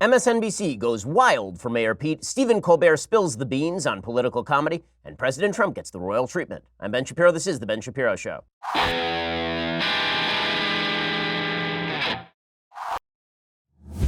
MSNBC goes wild for Mayor Pete, Stephen Colbert spills the beans on political comedy, and President Trump gets the royal treatment. I'm Ben Shapiro. This is The Ben Shapiro Show.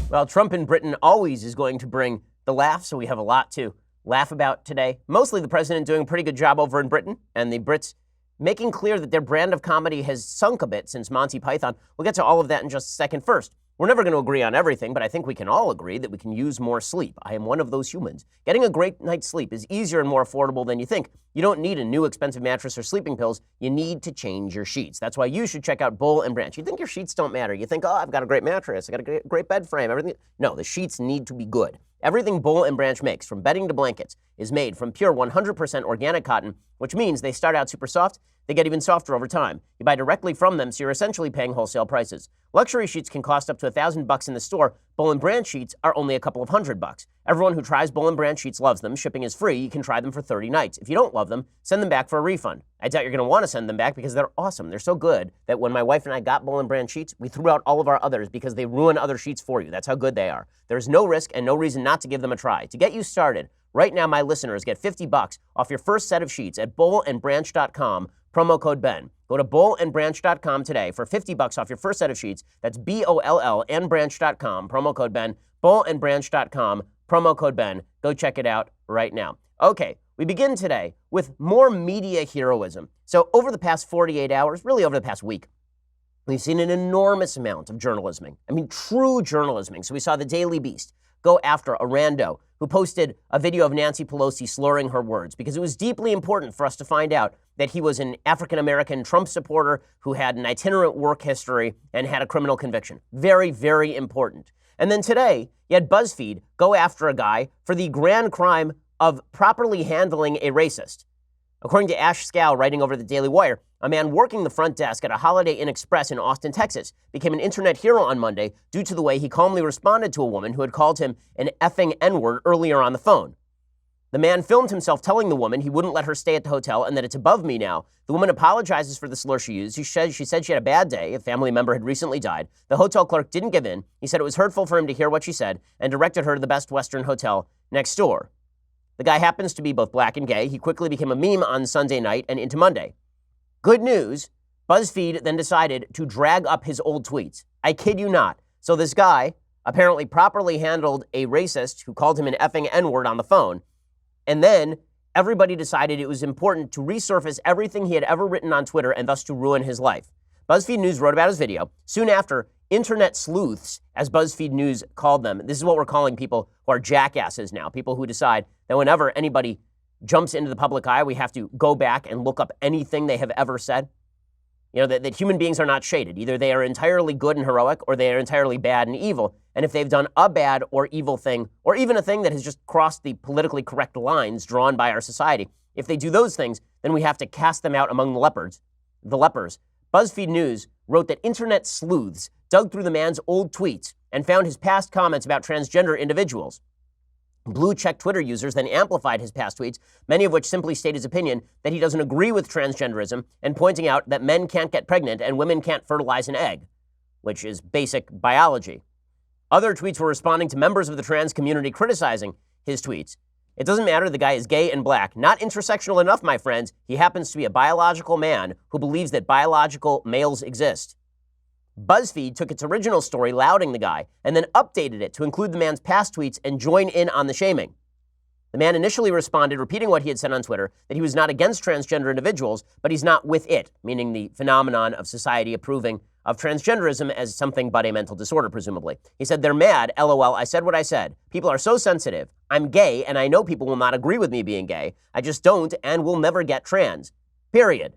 Well, Trump in Britain always is going to bring the laugh, so we have a lot to laugh about today. Mostly the president doing a pretty good job over in Britain, and the Brits making clear that their brand of comedy has sunk a bit since Monty Python. We'll get to all of that in just a second. First, we're never going to agree on everything, but I think we can all agree that we can use more sleep. I am one of those humans. Getting a great night's sleep is easier and more affordable than you think. You don't need a new expensive mattress or sleeping pills. You need to change your sheets. That's why you should check out Boll and Branch. You think your sheets don't matter. You think, oh, I've got a great mattress. I got a great bed frame. Everything. No, the sheets need to be good. Everything Boll and Branch makes, from bedding to blankets, is made from pure 100% organic cotton, which means they start out super soft. They get even softer over time. You buy directly from them, so you're essentially paying wholesale prices. Luxury sheets can cost up to $1,000 in the store. Boll and Branch sheets are only a couple of $100. Everyone who tries Boll and Branch sheets loves them. Shipping is free. You can try them for 30 nights. If you don't love them, send them back for a refund. I doubt you're going to want to send them back because they're awesome. They're so good that when my wife and I got Boll and Branch sheets, we threw out all of our others because they ruin other sheets for you. That's how good they are. There's no risk and no reason not to give them a try. To get you started, right now my listeners get $50 off your first set of sheets at bollandbranch.com, promo code Ben. Go to bollandbranch.com today for $50 off your first set of sheets. That's BOLL and branch.com, promo code Ben. Bollandbranch.com, promo code Ben. Go check it out right now. Okay, we begin today with more media heroism. So over the past 48 hours, really over the past week, we've seen an enormous amount of journalism. I mean, true journalism. So we saw the Daily Beast go after a rando who posted a video of Nancy Pelosi slurring her words because it was deeply important for us to find out that he was an African-American Trump supporter who had an itinerant work history and had a criminal conviction. Very, very important. And then today, you had BuzzFeed go after a guy for the grand crime of properly handling a racist. According to Ash Scow writing over the Daily Wire, a man working the front desk at a Holiday Inn Express in Austin, Texas, became an internet hero on Monday due to the way he calmly responded to a woman who had called him an effing N-word earlier on the phone. The man filmed himself telling the woman he wouldn't let her stay at the hotel and that it's above me now. The woman apologizes for the slur she used. She said she had a bad day. A family member had recently died. The hotel clerk didn't give in. He said it was hurtful for him to hear what she said and directed her to the Best Western Hotel next door. The guy happens to be both black and gay. He quickly became a meme on Sunday night and into Monday. Good news, BuzzFeed then decided to drag up his old tweets. I kid you not. So this guy apparently properly handled a racist who called him an effing N-word on the phone. And then everybody decided it was important to resurface everything he had ever written on Twitter and thus to ruin his life. BuzzFeed News wrote about his video. Soon after, internet sleuths, as BuzzFeed News called them, this is what we're calling people who are jackasses now, people who decide that whenever anybody jumps into the public eye, we have to go back and look up anything they have ever said. You know, that human beings are not shaded. Either they are entirely good and heroic or they are entirely bad and evil. And if they've done a bad or evil thing, or even a thing that has just crossed the politically correct lines drawn by our society, if they do those things, then we have to cast them out among the lepers. BuzzFeed News wrote that internet sleuths dug through the man's old tweets and found his past comments about transgender individuals. Blue-check Twitter users then amplified his past tweets, many of which simply state his opinion that he doesn't agree with transgenderism and pointing out that men can't get pregnant and women can't fertilize an egg, which is basic biology. Other tweets were responding to members of the trans community criticizing his tweets. It doesn't matter, the guy is gay and black. Not intersectional enough, my friends. He happens to be a biological man who believes that biological males exist. BuzzFeed took its original story lauding the guy and then updated it to include the man's past tweets and join in on the shaming. The man initially responded, repeating what he had said on Twitter, that he was not against transgender individuals, but he's not with it, meaning the phenomenon of society approving of transgenderism as something but a mental disorder, presumably. He said, they're mad, LOL, I said what I said. People are so sensitive. I'm gay, and I know people will not agree with me being gay. I just don't and will never get trans. Period.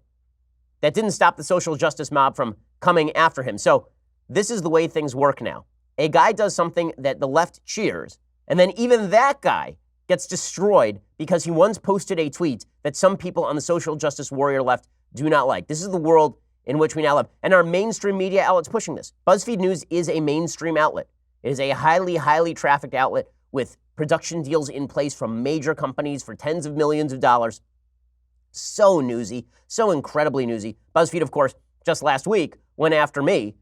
That didn't stop the social justice mob from coming after him. So this is the way things work now. A guy does something that the left cheers, and then even that guy gets destroyed because he once posted a tweet that some people on the social justice warrior left do not like. This is the world in which we now live. And our mainstream media outlets pushing this. BuzzFeed News is a mainstream outlet. It is a highly, highly trafficked outlet with production deals in place from major companies for tens of millions of dollars. So newsy, so incredibly newsy. BuzzFeed, of course, just last week went after me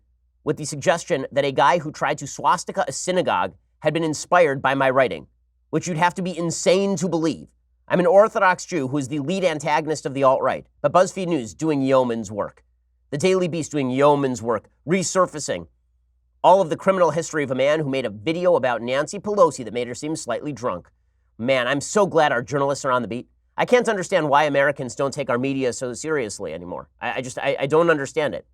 with the suggestion that a guy who tried to swastika a synagogue had been inspired by my writing, which you'd have to be insane to believe. I'm an Orthodox Jew who is the lead antagonist of the alt-right, but BuzzFeed News doing yeoman's work. The Daily Beast doing yeoman's work, resurfacing all of the criminal history of a man who made a video about Nancy Pelosi that made her seem slightly drunk. Man, I'm so glad our journalists are on the beat. I can't understand why Americans don't take our media so seriously anymore. I don't understand it.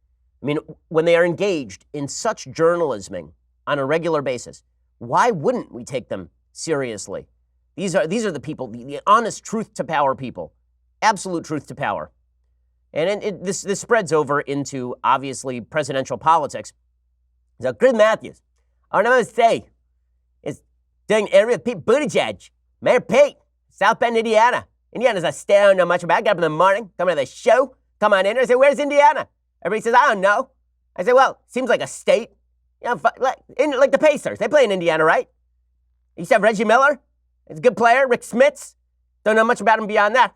I mean, when they are engaged in such journalisming on a regular basis, why wouldn't we take them seriously? These are the people, the honest truth to power people, absolute truth to power. And this spreads over into, obviously, presidential politics. So, Chris Matthews, all I'm going to say is doing an interview with Pete Buttigieg, Mayor Pete, South Bend, Indiana. Indiana's a state I don't know much about. I get up in the morning, come to the show, come on in. I say, where's Indiana? Everybody says, I don't know. I say, well, seems like a state. You know, like the Pacers. They play in Indiana, right? You said Reggie Miller. He's a good player. Rick Smits. Don't know much about him beyond that.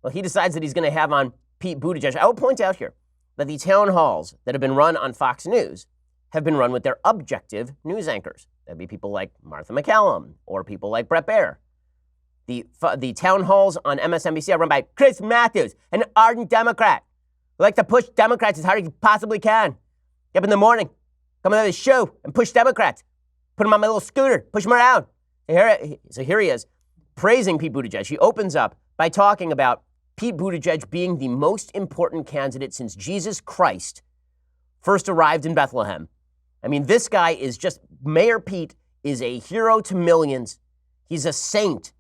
Well, he decides that he's going to have on Pete Buttigieg. I will point out here that the town halls that have been run on Fox News have been run with their objective news anchors. That'd be people like Martha McCallum or people like Brett Baer. The town halls on MSNBC are run by Chris Matthews, an ardent Democrat who likes to push Democrats as hard as he possibly can. Get up in the morning, come on the show and push Democrats. Put him on my little scooter, push him around. So here he is, praising Pete Buttigieg. He opens up by talking about Pete Buttigieg being the most important candidate since Jesus Christ first arrived in Bethlehem. I mean, this guy is just, Mayor Pete is a hero to millions. He's a saint.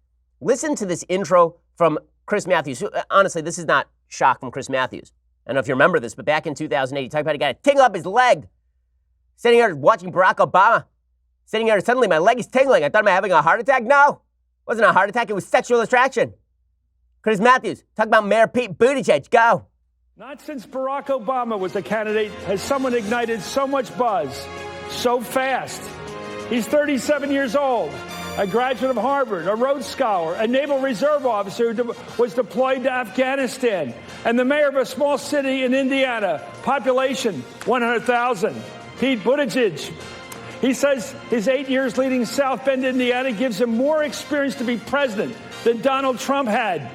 Listen to this intro from Chris Matthews. Honestly, this is not shock from Chris Matthews. I don't know if you remember this, but back in 2008, he talked about a guy tingling up his leg. Sitting here watching Barack Obama. Sitting here, suddenly my leg is tingling. I thought, am I having a heart attack? No, it wasn't a heart attack. It was sexual attraction. Chris Matthews, talk about Mayor Pete Buttigieg. Go. Not since Barack Obama was the candidate has someone ignited so much buzz so fast. He's 37 years old, a graduate of Harvard, a Rhodes Scholar, a Naval Reserve officer who was deployed to Afghanistan, and the mayor of a small city in Indiana, population 100,000. Pete Buttigieg. He says his 8 years leading South Bend, Indiana gives him more experience to be president than Donald Trump had.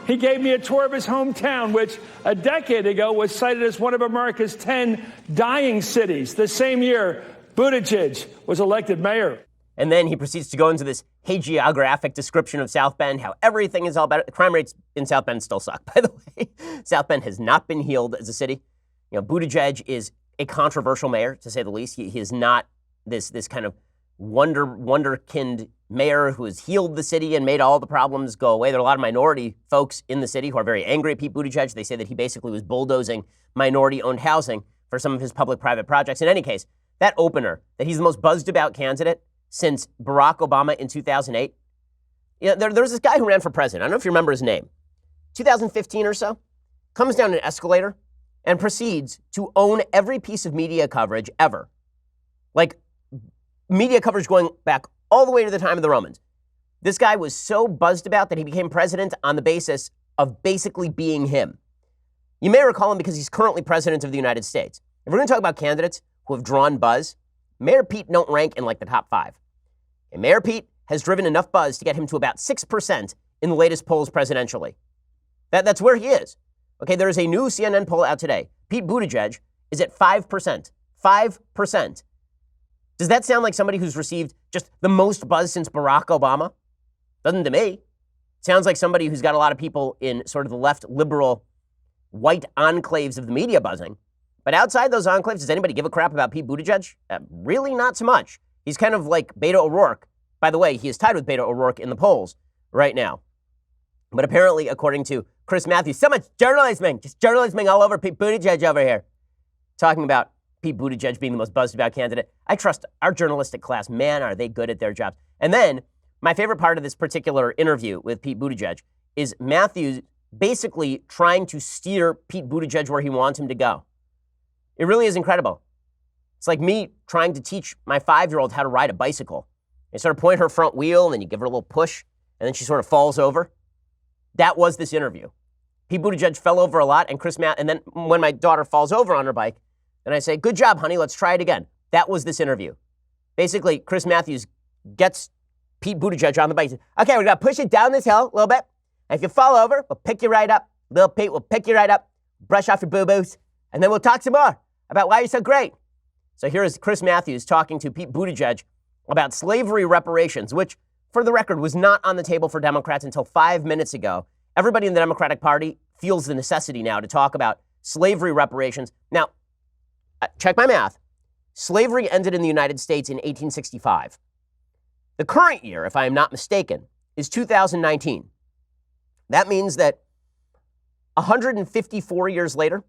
He gave me a tour of his hometown, which a decade ago was cited as one of America's 10 dying cities. The same year, Buttigieg was elected mayor. And then he proceeds to go into this hagiographic description of South Bend, how everything is all better. The crime rates in South Bend still suck, by the way. South Bend has not been healed as a city. You know, Buttigieg is a controversial mayor, to say the least. He is not this kind of wonderkind mayor who has healed the city and made all the problems go away. There are a lot of minority folks in the city who are very angry at Pete Buttigieg. They say that he basically was bulldozing minority-owned housing for some of his public-private projects. In any case, that opener, that he's the most buzzed-about candidate since Barack Obama in 2008. You know, there was this guy who ran for president. I don't know if you remember his name. 2015 or so, comes down an escalator and proceeds to own every piece of media coverage ever. Like, media coverage going back all the way to the time of the Romans. This guy was so buzzed about that he became president on the basis of basically being him. You may recall him because he's currently president of the United States. If we're going to talk about candidates who have drawn buzz, Mayor Pete don't rank in like the top 5. And Mayor Pete has driven enough buzz to get him to about 6% in the latest polls presidentially. That's where he is. Okay, there is a new CNN poll out today. Pete Buttigieg is at 5%. 5%. Does that sound like somebody who's received just the most buzz since Barack Obama? Doesn't to me. Sounds like somebody who's got a lot of people in sort of the left liberal white enclaves of the media buzzing. But outside those enclaves, does anybody give a crap about Pete Buttigieg? Really not so much. He's kind of like Beto O'Rourke. By the way, he is tied with Beto O'Rourke in the polls right now. But apparently, according to Chris Matthews, so much journalisming, just journalisming all over Pete Buttigieg over here. Talking about Pete Buttigieg being the most buzzed about candidate. I trust our journalistic class. Man, are they good at their jobs. And then my favorite part of this particular interview with Pete Buttigieg is Matthews basically trying to steer Pete Buttigieg where he wants him to go. It really is incredible. It's like me trying to teach my 5-year-old how to ride a bicycle. You sort of point her front wheel and then you give her a little push and then she sort of falls over. That was this interview. Pete Buttigieg fell over a lot and then when my daughter falls over on her bike, and I say, good job, honey, let's try it again. That was this interview. Basically, Chris Matthews gets Pete Buttigieg on the bike. He says, okay, we're going to push it down this hill a little bit. And if you fall over, we'll pick you right up. Little Pete, we'll pick you right up, brush off your boo-boos, and then we'll talk some more about why you're so great. So here is Chris Matthews talking to Pete Buttigieg about slavery reparations, which, for the record, was not on the table for Democrats until 5 minutes ago. Everybody in the Democratic Party feels the necessity now to talk about slavery reparations. Now, check my math. Slavery ended in the United States in 1865. The current year, if I am not mistaken, is 2019. That means that 154 years later,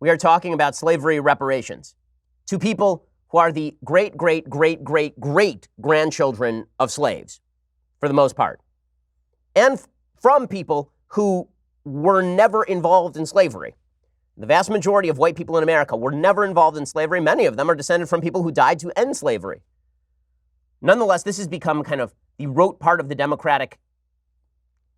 we are talking about slavery reparations to people who are the great, great, great, great, great grandchildren of slaves, for the most part, and from people who were never involved in slavery. The vast majority of white people in America were never involved in slavery. Many of them are descended from people who died to end slavery. Nonetheless, this has become kind of the rote part of the Democratic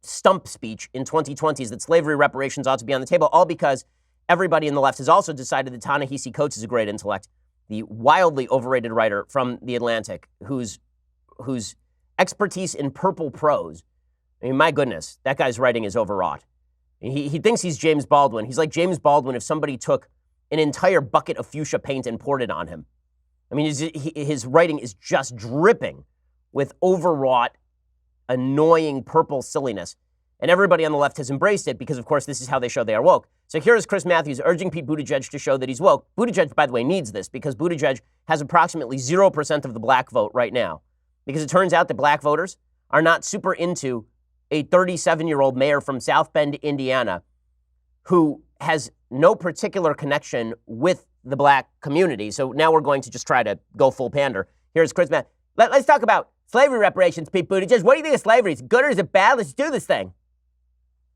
stump speech in 2020 is that slavery reparations ought to be on the table, all because everybody in the left has also decided that Ta-Nehisi Coates is a great intellect, the wildly overrated writer from The Atlantic, whose expertise in purple prose, I mean, my goodness, that guy's writing is overwrought. He thinks he's James Baldwin. He's like James Baldwin if somebody took an entire bucket of fuchsia paint and poured it on him. I mean, his writing is just dripping with overwrought, annoying purple silliness. And everybody on the left has embraced it because, of course, this is how they show they are woke. So here is Chris Matthews urging Pete Buttigieg to show that he's woke. Buttigieg, by the way, needs this because Buttigieg has approximately 0% of the black vote right now. Because it turns out that black voters are not super into a 37-year-old mayor from South Bend, Indiana, who has no particular connection with the black community. So now we're going to just try to go full pander. Here's Chris Matthews. Let's talk about slavery reparations, Pete Buttigieg. What do you think of slavery? Is it good or is it bad? Let's do this thing.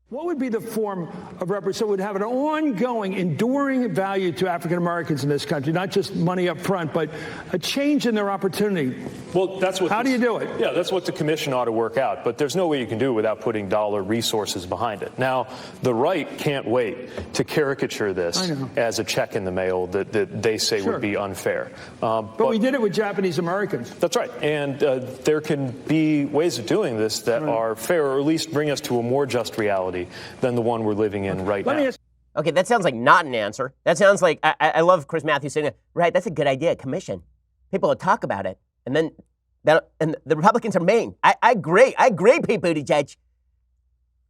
What would be the form of reparations that would have an ongoing, enduring value to African Americans in this country, not just money up front, but a change in their opportunity? Well, that's what. How do you do it? Yeah, that's what the commission ought to work out. But there's no way you can do it without putting dollar resources behind it. Now, the right can't wait to caricature this as a check in the mail that they say would be unfair. But we did it with Japanese Americans. That's right. And there can be ways of doing this that are fair, or at least bring us to a more just reality than the one we're living in right now. Okay, that sounds like not an answer. That sounds like, I love Chris Matthews saying, right, that's a good idea, commission. People will talk about it. And then and the Republicans are mean. I agree, Pete Buttigieg.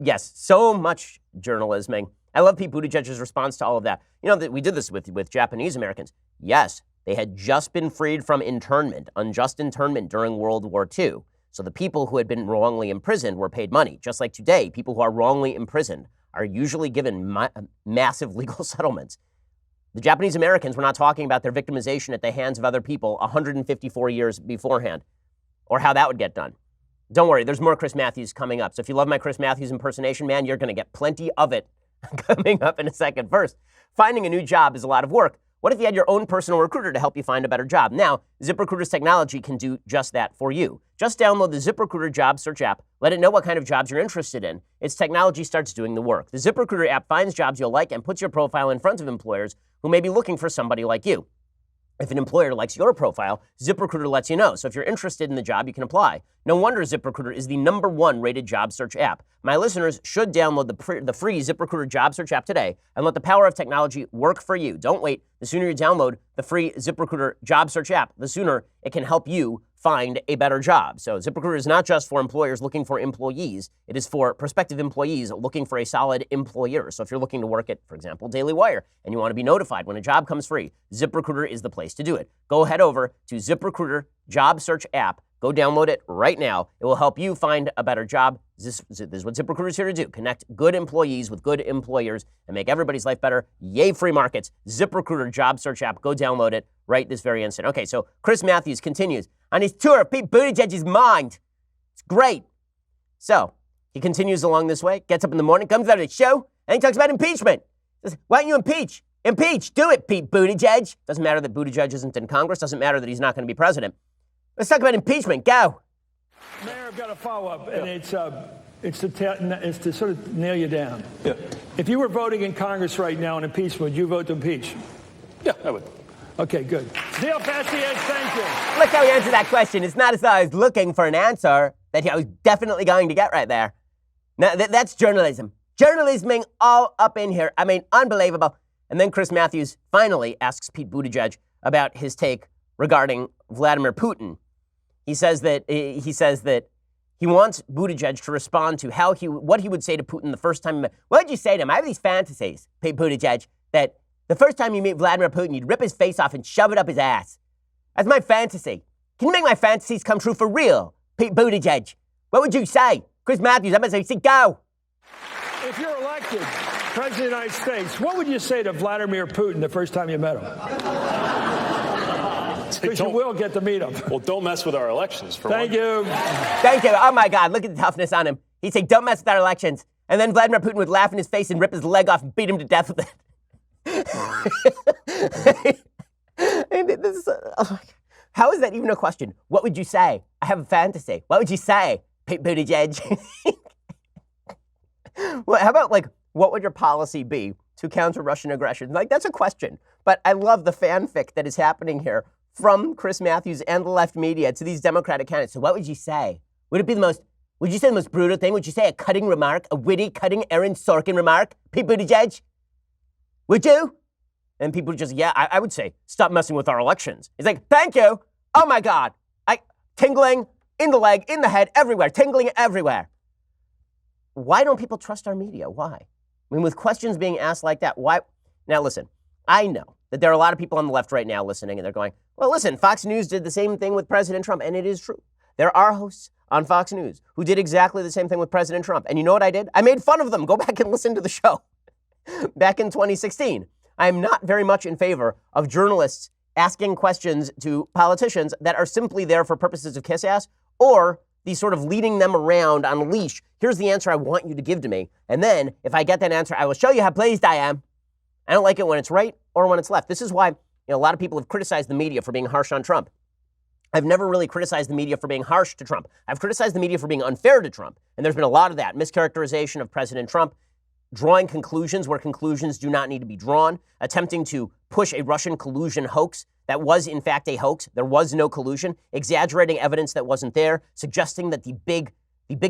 Yes, so much journalisming. I love Pete Buttigieg's response to all of that. You know, that we did this with Japanese Americans. Yes, they had just been freed from internment, unjust internment during World War II. So the people who had been wrongly imprisoned were paid money. Just like today, people who are wrongly imprisoned are usually given massive legal settlements. The Japanese Americans were not talking about their victimization at the hands of other people 154 years beforehand, or how that would get done. Don't worry, there's more Chris Matthews coming up. So if you love my Chris Matthews impersonation, man, you're going to get plenty of it coming up in a second. First, finding a new job is a lot of work. What if you had your own personal recruiter to help you find a better job? Now, ZipRecruiter's technology can do just that for you. Just download the ZipRecruiter job search app. Let it know what kind of jobs you're interested in. Its technology starts doing the work. The ZipRecruiter app finds jobs you'll like and puts your profile in front of employers who may be looking for somebody like you. If an employer likes your profile, ZipRecruiter lets you know. So if you're interested in the job, you can apply. No wonder ZipRecruiter is the #1 rated job search app. My listeners should download the free ZipRecruiter job search app today and let the power of technology work for you. Don't wait. The sooner you download the free ZipRecruiter job search app, the sooner it can help you find a better job. So ZipRecruiter is not just for employers looking for employees. It is for prospective employees looking for a solid employer. So if you're looking to work at, for example, Daily Wire, and you want to be notified when a job comes free, ZipRecruiter is the place to do it. Go head over to ZipRecruiter job search app. Go download it right now. It will help you find a better job. This is what ZipRecruiter is here to do. Connect good employees with good employers and make everybody's life better. Yay, free markets. ZipRecruiter job search app. Go download it right this very instant. Okay, so Chris Matthews continues on his tour of Pete Buttigieg's mind. It's great. So he continues along this way, gets up in the morning, comes out of the show, and he talks about impeachment. Says, why don't you impeach? Impeach. Do it, Pete Buttigieg. Doesn't matter that Buttigieg isn't in Congress. Doesn't matter that he's not going to be president. Let's talk about impeachment. Go. Mayor, I've got a follow-up, and it's to sort of nail you down. Yeah. If you were voting in Congress right now on impeachment, would you vote to impeach? Yeah, I would. Okay, good. See how fast he is? Thank you. Look how he answered that question. It's not as though I was looking for an answer that I was definitely going to get right there. Now, that's journalism. Journalisming all up in here. I mean, unbelievable. And then Chris Matthews finally asks Pete Buttigieg about his take regarding Vladimir Putin. He says that he wants Buttigieg to respond to what he would say to Putin the first time he met. What did you say to him? I have these fantasies, Pete Buttigieg, that the first time you meet Vladimir Putin, you'd rip his face off and shove it up his ass. That's my fantasy. Can you make my fantasies come true for real, Pete Buttigieg? What would you say? Chris Matthews, I'm going to say, go. If you're elected President of the United States, what would you say to Vladimir Putin the first time you met him? Because you will get to meet him. Well, don't mess with our elections. Thank you. Thank you. Oh, my God. Look at the toughness on him. He'd say, don't mess with our elections. And then Vladimir Putin would laugh in his face and rip his leg off and beat him to death with it. How is that even a question? What would you say? I have a fantasy. What would you say, Pete Buttigieg? Well, how about, what would your policy be to counter Russian aggression? That's a question. But I love the fanfic that is happening here from Chris Matthews and the left media to these Democratic candidates. So what would you say? Would you say the most brutal thing? Would you say a cutting remark, a witty, cutting Aaron Sorkin remark, Pete Buttigieg? Would you? And people just, I would say, stop messing with our elections. He's like, thank you. Oh, my God. Tingling in the leg, in the head, everywhere, tingling everywhere. Why don't people trust our media? Why? I mean, with questions being asked like that, why? Now, listen, I know that there are a lot of people on the left right now listening, and they're going, well, listen, Fox News did the same thing with President Trump, and it is true. There are hosts on Fox News who did exactly the same thing with President Trump. And you know what I did? I made fun of them. Go back and listen to the show. Back in 2016. I am not very much in favor of journalists asking questions to politicians that are simply there for purposes of kiss ass, or the sort of leading them around on a leash. Here's the answer I want you to give to me. And then if I get that answer, I will show you how pleased I am. I don't like it when it's right or when it's left. This is why a lot of people have criticized the media for being harsh on Trump. I've never really criticized the media for being harsh to Trump. I've criticized the media for being unfair to Trump. And there's been a lot of that. Mischaracterization of President Trump, drawing conclusions where conclusions do not need to be drawn, attempting to push a Russian collusion hoax that was, in fact, a hoax. There was no collusion, exaggerating evidence that wasn't there, suggesting that the big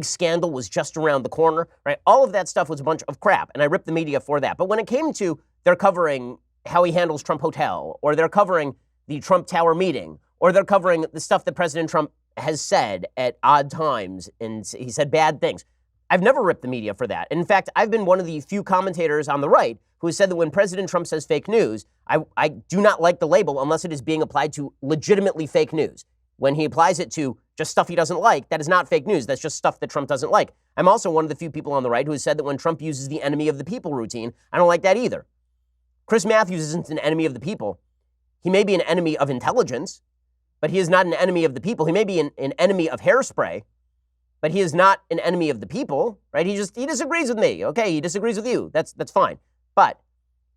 scandal was just around the corner, right? All of that stuff was a bunch of crap, and I ripped the media for that. But when it came to they're covering how he handles Trump Hotel, or they're covering the Trump Tower meeting, or they're covering the stuff that President Trump has said at odd times, and he said bad things, I've never ripped the media for that. In fact, I've been one of the few commentators on the right who has said that when President Trump says fake news, I do not like the label unless it is being applied to legitimately fake news. When he applies it to just stuff he doesn't like, that is not fake news. That's just stuff that Trump doesn't like. I'm also one of the few people on the right who has said that when Trump uses the enemy of the people routine, I don't like that either. Chris Matthews isn't an enemy of the people. He may be an enemy of intelligence, but he is not an enemy of the people. He may be an enemy of hairspray, but he is not an enemy of the people, right? He disagrees with me. Okay, he disagrees with you. That's fine. But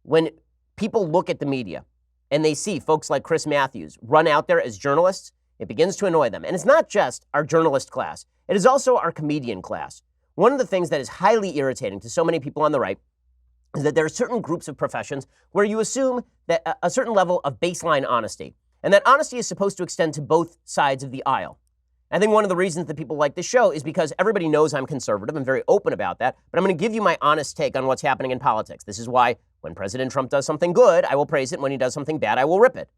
when people look at the media and they see folks like Chris Matthews run out there as journalists, it begins to annoy them. And it's not just our journalist class. It is also our comedian class. One of the things that is highly irritating to so many people on the right is that there are certain groups of professions where you assume that a certain level of baseline honesty, and that honesty is supposed to extend to both sides of the aisle. I think one of the reasons that people like this show is because everybody knows I'm conservative. I'm very open about that. But I'm going to give you my honest take on what's happening in politics. This is why when President Trump does something good, I will praise it. When he does something bad, I will rip it.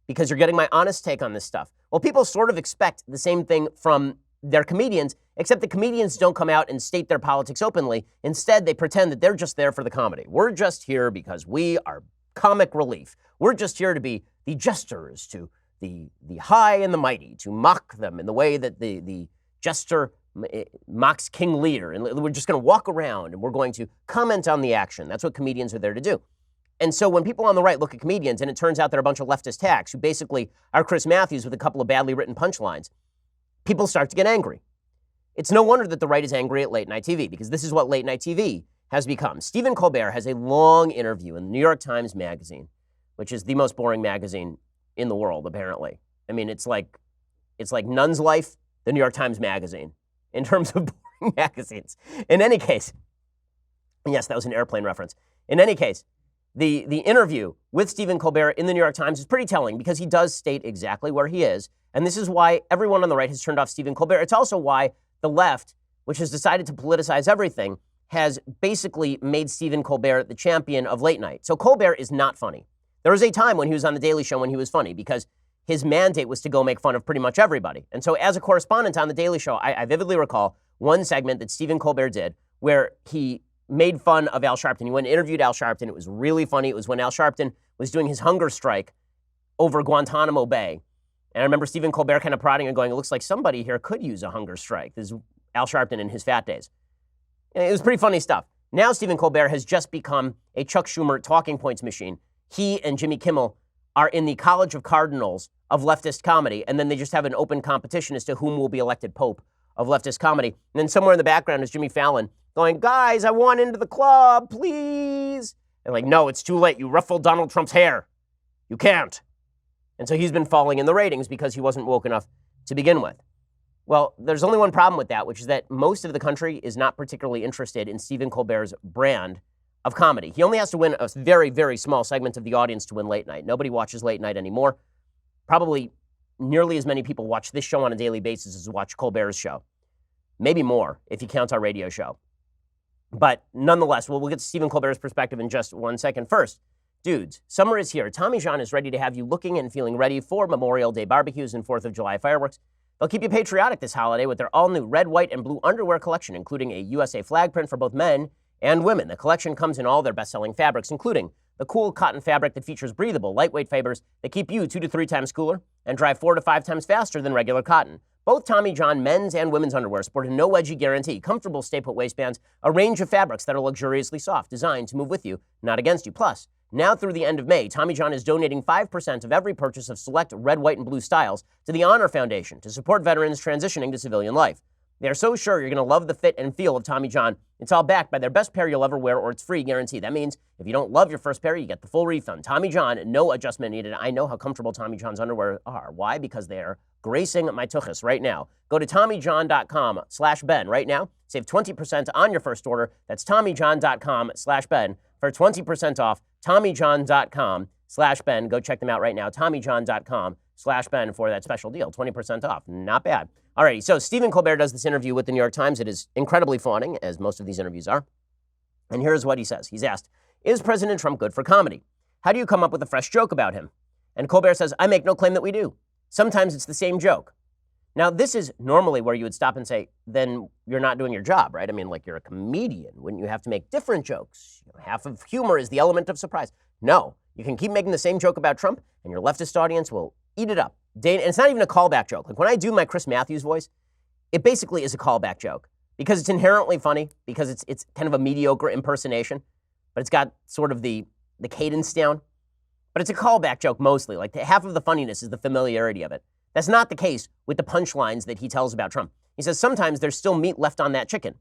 Because you're getting my honest take on this stuff. Well, people sort of expect the same thing from their comedians, except the comedians don't come out and state their politics openly. Instead, they pretend that they're just there for the comedy. We're just here because we are comic relief. We're just here to be the jesters to the high and the mighty, to mock them in the way that the jester mocks King Lear. And we're just going to walk around and we're going to comment on the action. That's what comedians are there to do. And so when people on the right look at comedians and it turns out they're a bunch of leftist hacks who basically are Chris Matthews with a couple of badly written punchlines, people start to get angry. It's no wonder that the right is angry at late night TV, because this is what late night TV has become. Stephen Colbert has a long interview in the New York Times Magazine, which is the most boring magazine in the world, apparently. I mean, it's like Nun's Life, the New York Times Magazine, in terms of boring magazines. In any case, yes, that was an airplane reference. In any case, The interview with Stephen Colbert in the New York Times is pretty telling because he does state exactly where he is. And this is why everyone on the right has turned off Stephen Colbert. It's also why the left, which has decided to politicize everything, has basically made Stephen Colbert the champion of late night. So Colbert is not funny. There was a time when he was on The Daily Show when he was funny because his mandate was to go make fun of pretty much everybody. And so as a correspondent on The Daily Show, I vividly recall one segment that Stephen Colbert did where he made fun of Al Sharpton. He went and interviewed Al Sharpton. It was really funny. It was when Al Sharpton was doing his hunger strike over Guantanamo Bay. And I remember Stephen Colbert kind of prodding and going, it looks like somebody here could use a hunger strike. This is Al Sharpton in his fat days. And it was pretty funny stuff. Now Stephen Colbert has just become a Chuck Schumer talking points machine. He and Jimmy Kimmel are in the College of Cardinals of leftist comedy, and then they just have an open competition as to whom will be elected Pope of leftist comedy. And then somewhere in the background is Jimmy Fallon going, guys, I want into the club, please. And like, no, it's too late. You ruffled Donald Trump's hair. You can't. And so he's been falling in the ratings because he wasn't woke enough to begin with. Well, there's only one problem with that, which is that most of the country is not particularly interested in Stephen Colbert's brand of comedy. He only has to win a very, very small segment of the audience to win late night. Nobody watches late night anymore. Probably nearly as many people watch this show on a daily basis as watch Colbert's show. Maybe more if you count our radio show. But nonetheless, we'll get to Stephen Colbert's perspective in just 1 second. First, dudes, summer is here. Tommy John is ready to have you looking and feeling ready for Memorial Day barbecues and 4th of July fireworks. They'll keep you patriotic this holiday with their all-new red, white, and blue underwear collection, including a USA flag print for both men and women. The collection comes in all their best-selling fabrics, including the cool cotton fabric that features breathable, lightweight fibers that keep you 2 to 3 times cooler and drive 4 to 5 times faster than regular cotton. Both Tommy John men's and women's underwear sport a no-wedgie guarantee, comfortable stay-put waistbands, a range of fabrics that are luxuriously soft, designed to move with you, not against you. Plus, now through the end of May, Tommy John is donating 5% of every purchase of select red, white, and blue styles to the Honor Foundation to support veterans transitioning to civilian life. They are so sure you're going to love the fit and feel of Tommy John. It's all backed by their best pair you'll ever wear or it's free guarantee. That means if you don't love your first pair, you get the full refund. Tommy John, no adjustment needed. I know how comfortable Tommy John's underwear are. Why? Because they are gracing my tuchus right now. Go to TommyJohn.com/Ben right now. Save 20% on your first order. That's TommyJohn.com/Ben for 20% off. TommyJohn.com/Ben. Go check them out right now. TommyJohn.com/Ben for that special deal. 20% off. Not bad. Alrighty, so Stephen Colbert does this interview with the New York Times. It is incredibly fawning, as most of these interviews are. And here's what he says. He's asked, is President Trump good for comedy? How do you come up with a fresh joke about him? And Colbert says, I make no claim that we do. Sometimes it's the same joke. Now, this is normally where you would stop and say, then you're not doing your job, right? I mean, like, you're a comedian. Wouldn't you have to make different jokes? You know, half of humor is the element of surprise. No, you can keep making the same joke about Trump, and your leftist audience will eat it up. And it's not even a callback joke. Like, when I do my Chris Matthews voice, it basically is a callback joke because it's inherently funny, because it's kind of a mediocre impersonation, but it's got sort of the cadence down. But it's a callback joke mostly. Like, half of the funniness is the familiarity of it. That's not the case with the punchlines that he tells about Trump. He says sometimes there's still meat left on that chicken.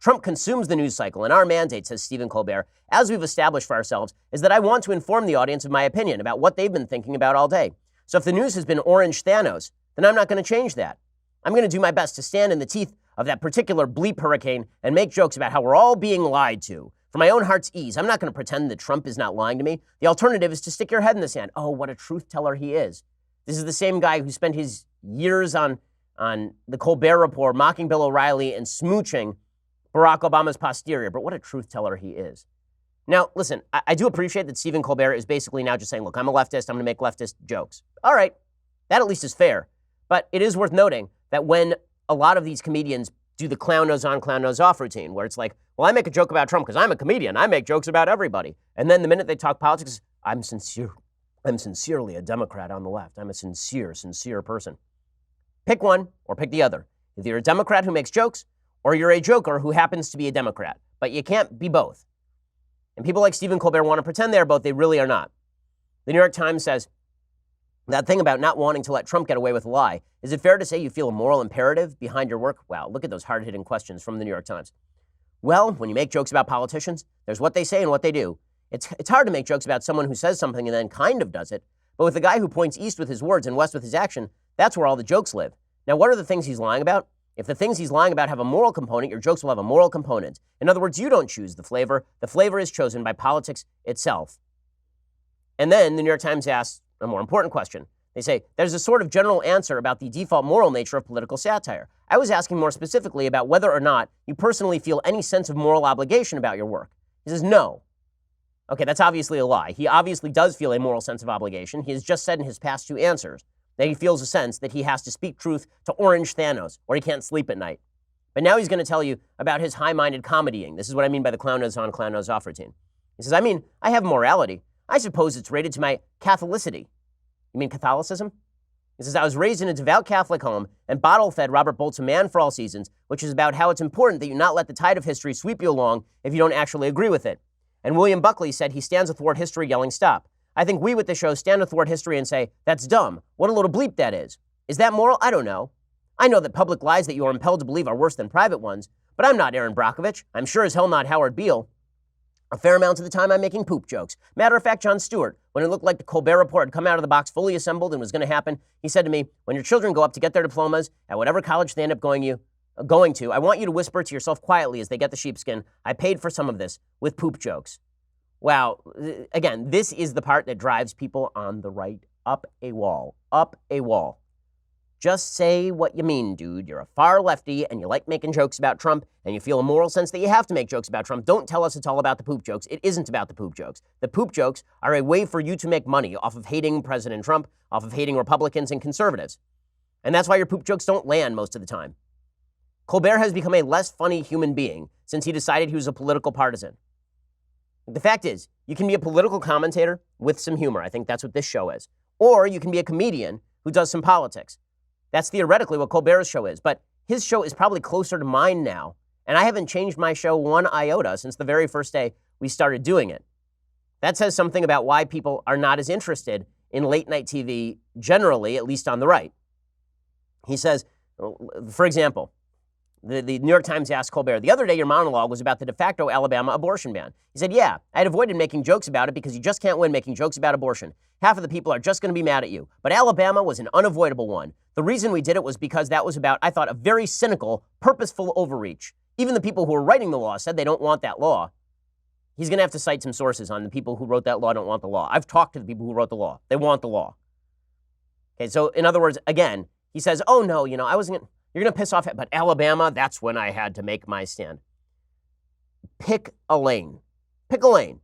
Trump consumes the news cycle, and our mandate, says Stephen Colbert, as we've established for ourselves, is that I want to inform the audience of my opinion about what they've been thinking about all day. So if the news has been orange Thanos, then I'm not going to change that. I'm going to do my best to stand in the teeth of that particular bleep hurricane and make jokes about how we're all being lied to. For my own heart's ease, I'm not going to pretend that Trump is not lying to me. The alternative is to stick your head in the sand. Oh, what a truth teller he is. This is the same guy who spent his years on the Colbert Report mocking Bill O'Reilly and smooching Barack Obama's posterior. But what a truth teller he is. Now, listen, I do appreciate that Stephen Colbert is basically now just saying, look, I'm a leftist. I'm going to make leftist jokes. All right. That at least is fair. But it is worth noting that when a lot of these comedians do the clown nose on, clown nose off routine, where it's like, well, I make a joke about Trump because I'm a comedian. I make jokes about everybody. And then the minute they talk politics, I'm sincerely a Democrat on the left. I'm a sincere person. Pick one or pick the other. Either you're a Democrat who makes jokes or you're a joker who happens to be a Democrat. But you can't be both. And people like Stephen Colbert want to pretend they're both. They really are not. The New York Times says, that thing about not wanting to let Trump get away with a lie, is it fair to say you feel a moral imperative behind your work? Wow, look at those hard-hitting questions from the New York Times. Well, when you make jokes about politicians, there's what they say and what they do. It's hard to make jokes about someone who says something and then kind of does it. But with the guy who points east with his words and west with his action, that's where all the jokes live. Now, what are the things he's lying about? If the things he's lying about have a moral component, your jokes will have a moral component. In other words, you don't choose the flavor. The flavor is chosen by politics itself. And then the New York Times asks a more important question. They say, there's a sort of general answer about the default moral nature of political satire. I was asking more specifically about whether or not you personally feel any sense of moral obligation about your work. He says, no. Okay, that's obviously a lie. He obviously does feel a moral sense of obligation. He has just said in his past 2 answers that he feels a sense that he has to speak truth to Orange Thanos or he can't sleep at night. But now he's going to tell you about his high-minded comedying. This is what I mean by the clown nose on, clown nose off routine. He says, I have morality. I suppose it's rated to my Catholicity. You mean Catholicism? He says, I was raised in a devout Catholic home and bottle-fed Robert Bolt's A Man for All Seasons, which is about how it's important that you not let the tide of history sweep you along if you don't actually agree with it. And William Buckley said he stands athwart history yelling stop. I think we with the show stand athwart history and say, that's dumb. What a little bleep that is. Is that moral? I don't know. I know that public lies that you are impelled to believe are worse than private ones, but I'm not Aaron Brockovich. I'm sure as hell not Howard Beale. A fair amount of the time I'm making poop jokes. Matter of fact, Jon Stewart, when it looked like the Colbert Report had come out of the box fully assembled and was going to happen, he said to me, when your children go up to get their diplomas at whatever college they end up going to, I want you to whisper to yourself quietly as they get the sheepskin, I paid for some of this with poop jokes. Wow. Again, this is the part that drives people on the right up a wall. Just say what you mean, dude. You're a far lefty and you like making jokes about Trump and you feel a moral sense that you have to make jokes about Trump. Don't tell us it's all about the poop jokes. It isn't about the poop jokes. The poop jokes are a way for you to make money off of hating President Trump, off of hating Republicans and conservatives. And that's why your poop jokes don't land most of the time. Colbert has become a less funny human being since he decided he was a political partisan. The fact is, you can be a political commentator with some humor. I think that's what this show is. Or you can be a comedian who does some politics. That's theoretically what Colbert's show is, but his show is probably closer to mine now, and I haven't changed my show one iota since the very first day we started doing it. That says something about why people are not as interested in late-night TV generally, at least on the right. He says, for example, the New York Times asked Colbert, the other day your monologue was about the de facto Alabama abortion ban. He said, yeah, I had avoided making jokes about it because you just can't win making jokes about abortion. Half of the people are just going to be mad at you. But Alabama was an unavoidable one. The reason we did it was because that was about, I thought, a very cynical, purposeful overreach. Even the people who were writing the law said they don't want that law. He's going to have to cite some sources on the people who wrote that law don't want the law. I've talked to the people who wrote the law. They want the law. Okay, so in other words, again, he says, oh no, I wasn't going to, you're going to piss off, but Alabama, that's when I had to make my stand. Pick a lane. Pick a lane.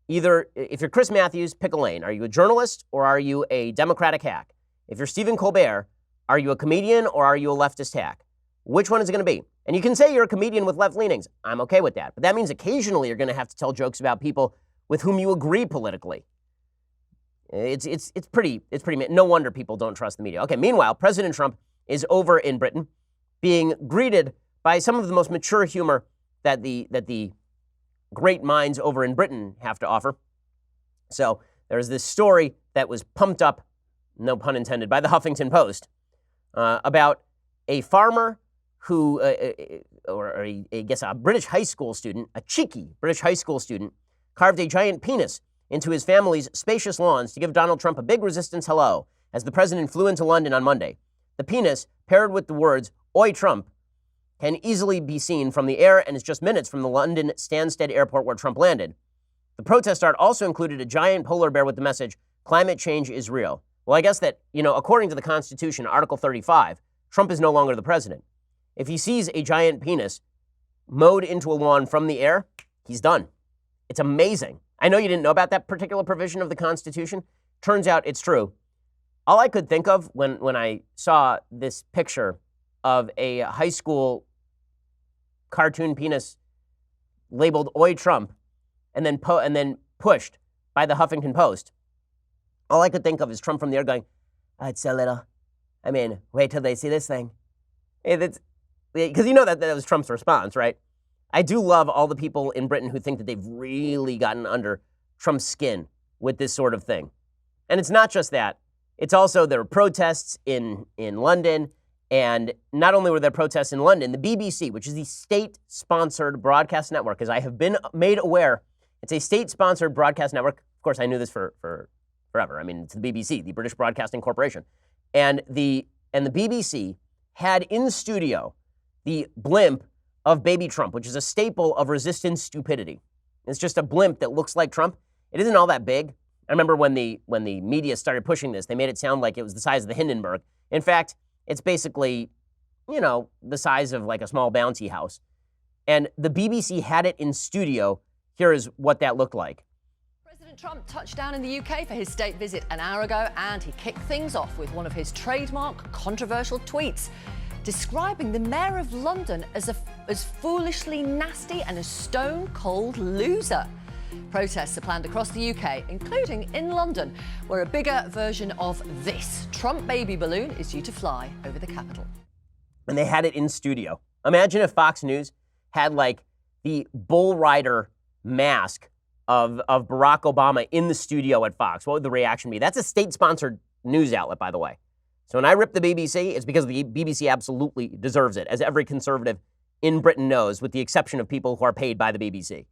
Either, if you're Chris Matthews, pick a lane. Are you a journalist or are you a Democratic hack? If you're Stephen Colbert, are you a comedian or are you a leftist hack? Which one is it going to be? And you can say you're a comedian with left leanings. I'm okay with that. But that means occasionally you're going to have to tell jokes about people with whom you agree politically. It's pretty, no wonder people don't trust the media. Okay, meanwhile, President Trump is over in Britain being greeted by some of the most mature humor that the great minds over in Britain have to offer. So there's this story that was pumped up, no pun intended, by the Huffington Post about a farmer who, I guess a British high school student, a cheeky British high school student, carved a giant penis into his family's spacious lawns to give Donald Trump a big resistance hello as the president flew into London on Monday. The penis, paired with the words, Oi Trump, can easily be seen from the air and is just minutes from the London Stansted airport where Trump landed. The protest art also included a giant polar bear with the message, climate change is real. Well, I guess that, according to the Constitution, Article 35, Trump is no longer the president. If he sees a giant penis mowed into a lawn from the air, he's done. It's amazing. I know you didn't know about that particular provision of the Constitution. Turns out it's true. All I could think of when I saw this picture of a high school cartoon penis labeled Oi Trump and then pushed by the Huffington Post, all I could think of is Trump from the air going, it's a little, wait till they see this thing. Because that was Trump's response, right? I do love all the people in Britain who think that they've really gotten under Trump's skin with this sort of thing. And it's not just that. It's also there were protests in London. And not only were there protests in London, the BBC, which is the state-sponsored broadcast network, as I have been made aware, it's a state-sponsored broadcast network. Of course, I knew this for forever. It's the BBC, the British Broadcasting Corporation. And the BBC had in studio the blimp of baby Trump, which is a staple of resistance stupidity. It's just a blimp that looks like Trump. It isn't all that big. I remember when the media started pushing this, they made it sound like it was the size of the Hindenburg. In fact, it's basically, the size of like a small bounty house. And the BBC had it in studio. Here is what that looked like. President Trump touched down in the UK for his state visit an hour ago, and he kicked things off with one of his trademark controversial tweets, describing the Mayor of London as foolishly nasty and a stone-cold loser. Protests are planned across the UK, including in London, where a bigger version of this Trump baby balloon is due to fly over the capital. And they had it in studio. Imagine if Fox News had like the bull rider mask of Barack Obama in the studio at Fox. What would the reaction be? That's a state-sponsored news outlet, by the way. So when I rip the BBC, it's because the BBC absolutely deserves it, as every conservative in Britain knows, with the exception of people who are paid by the BBC.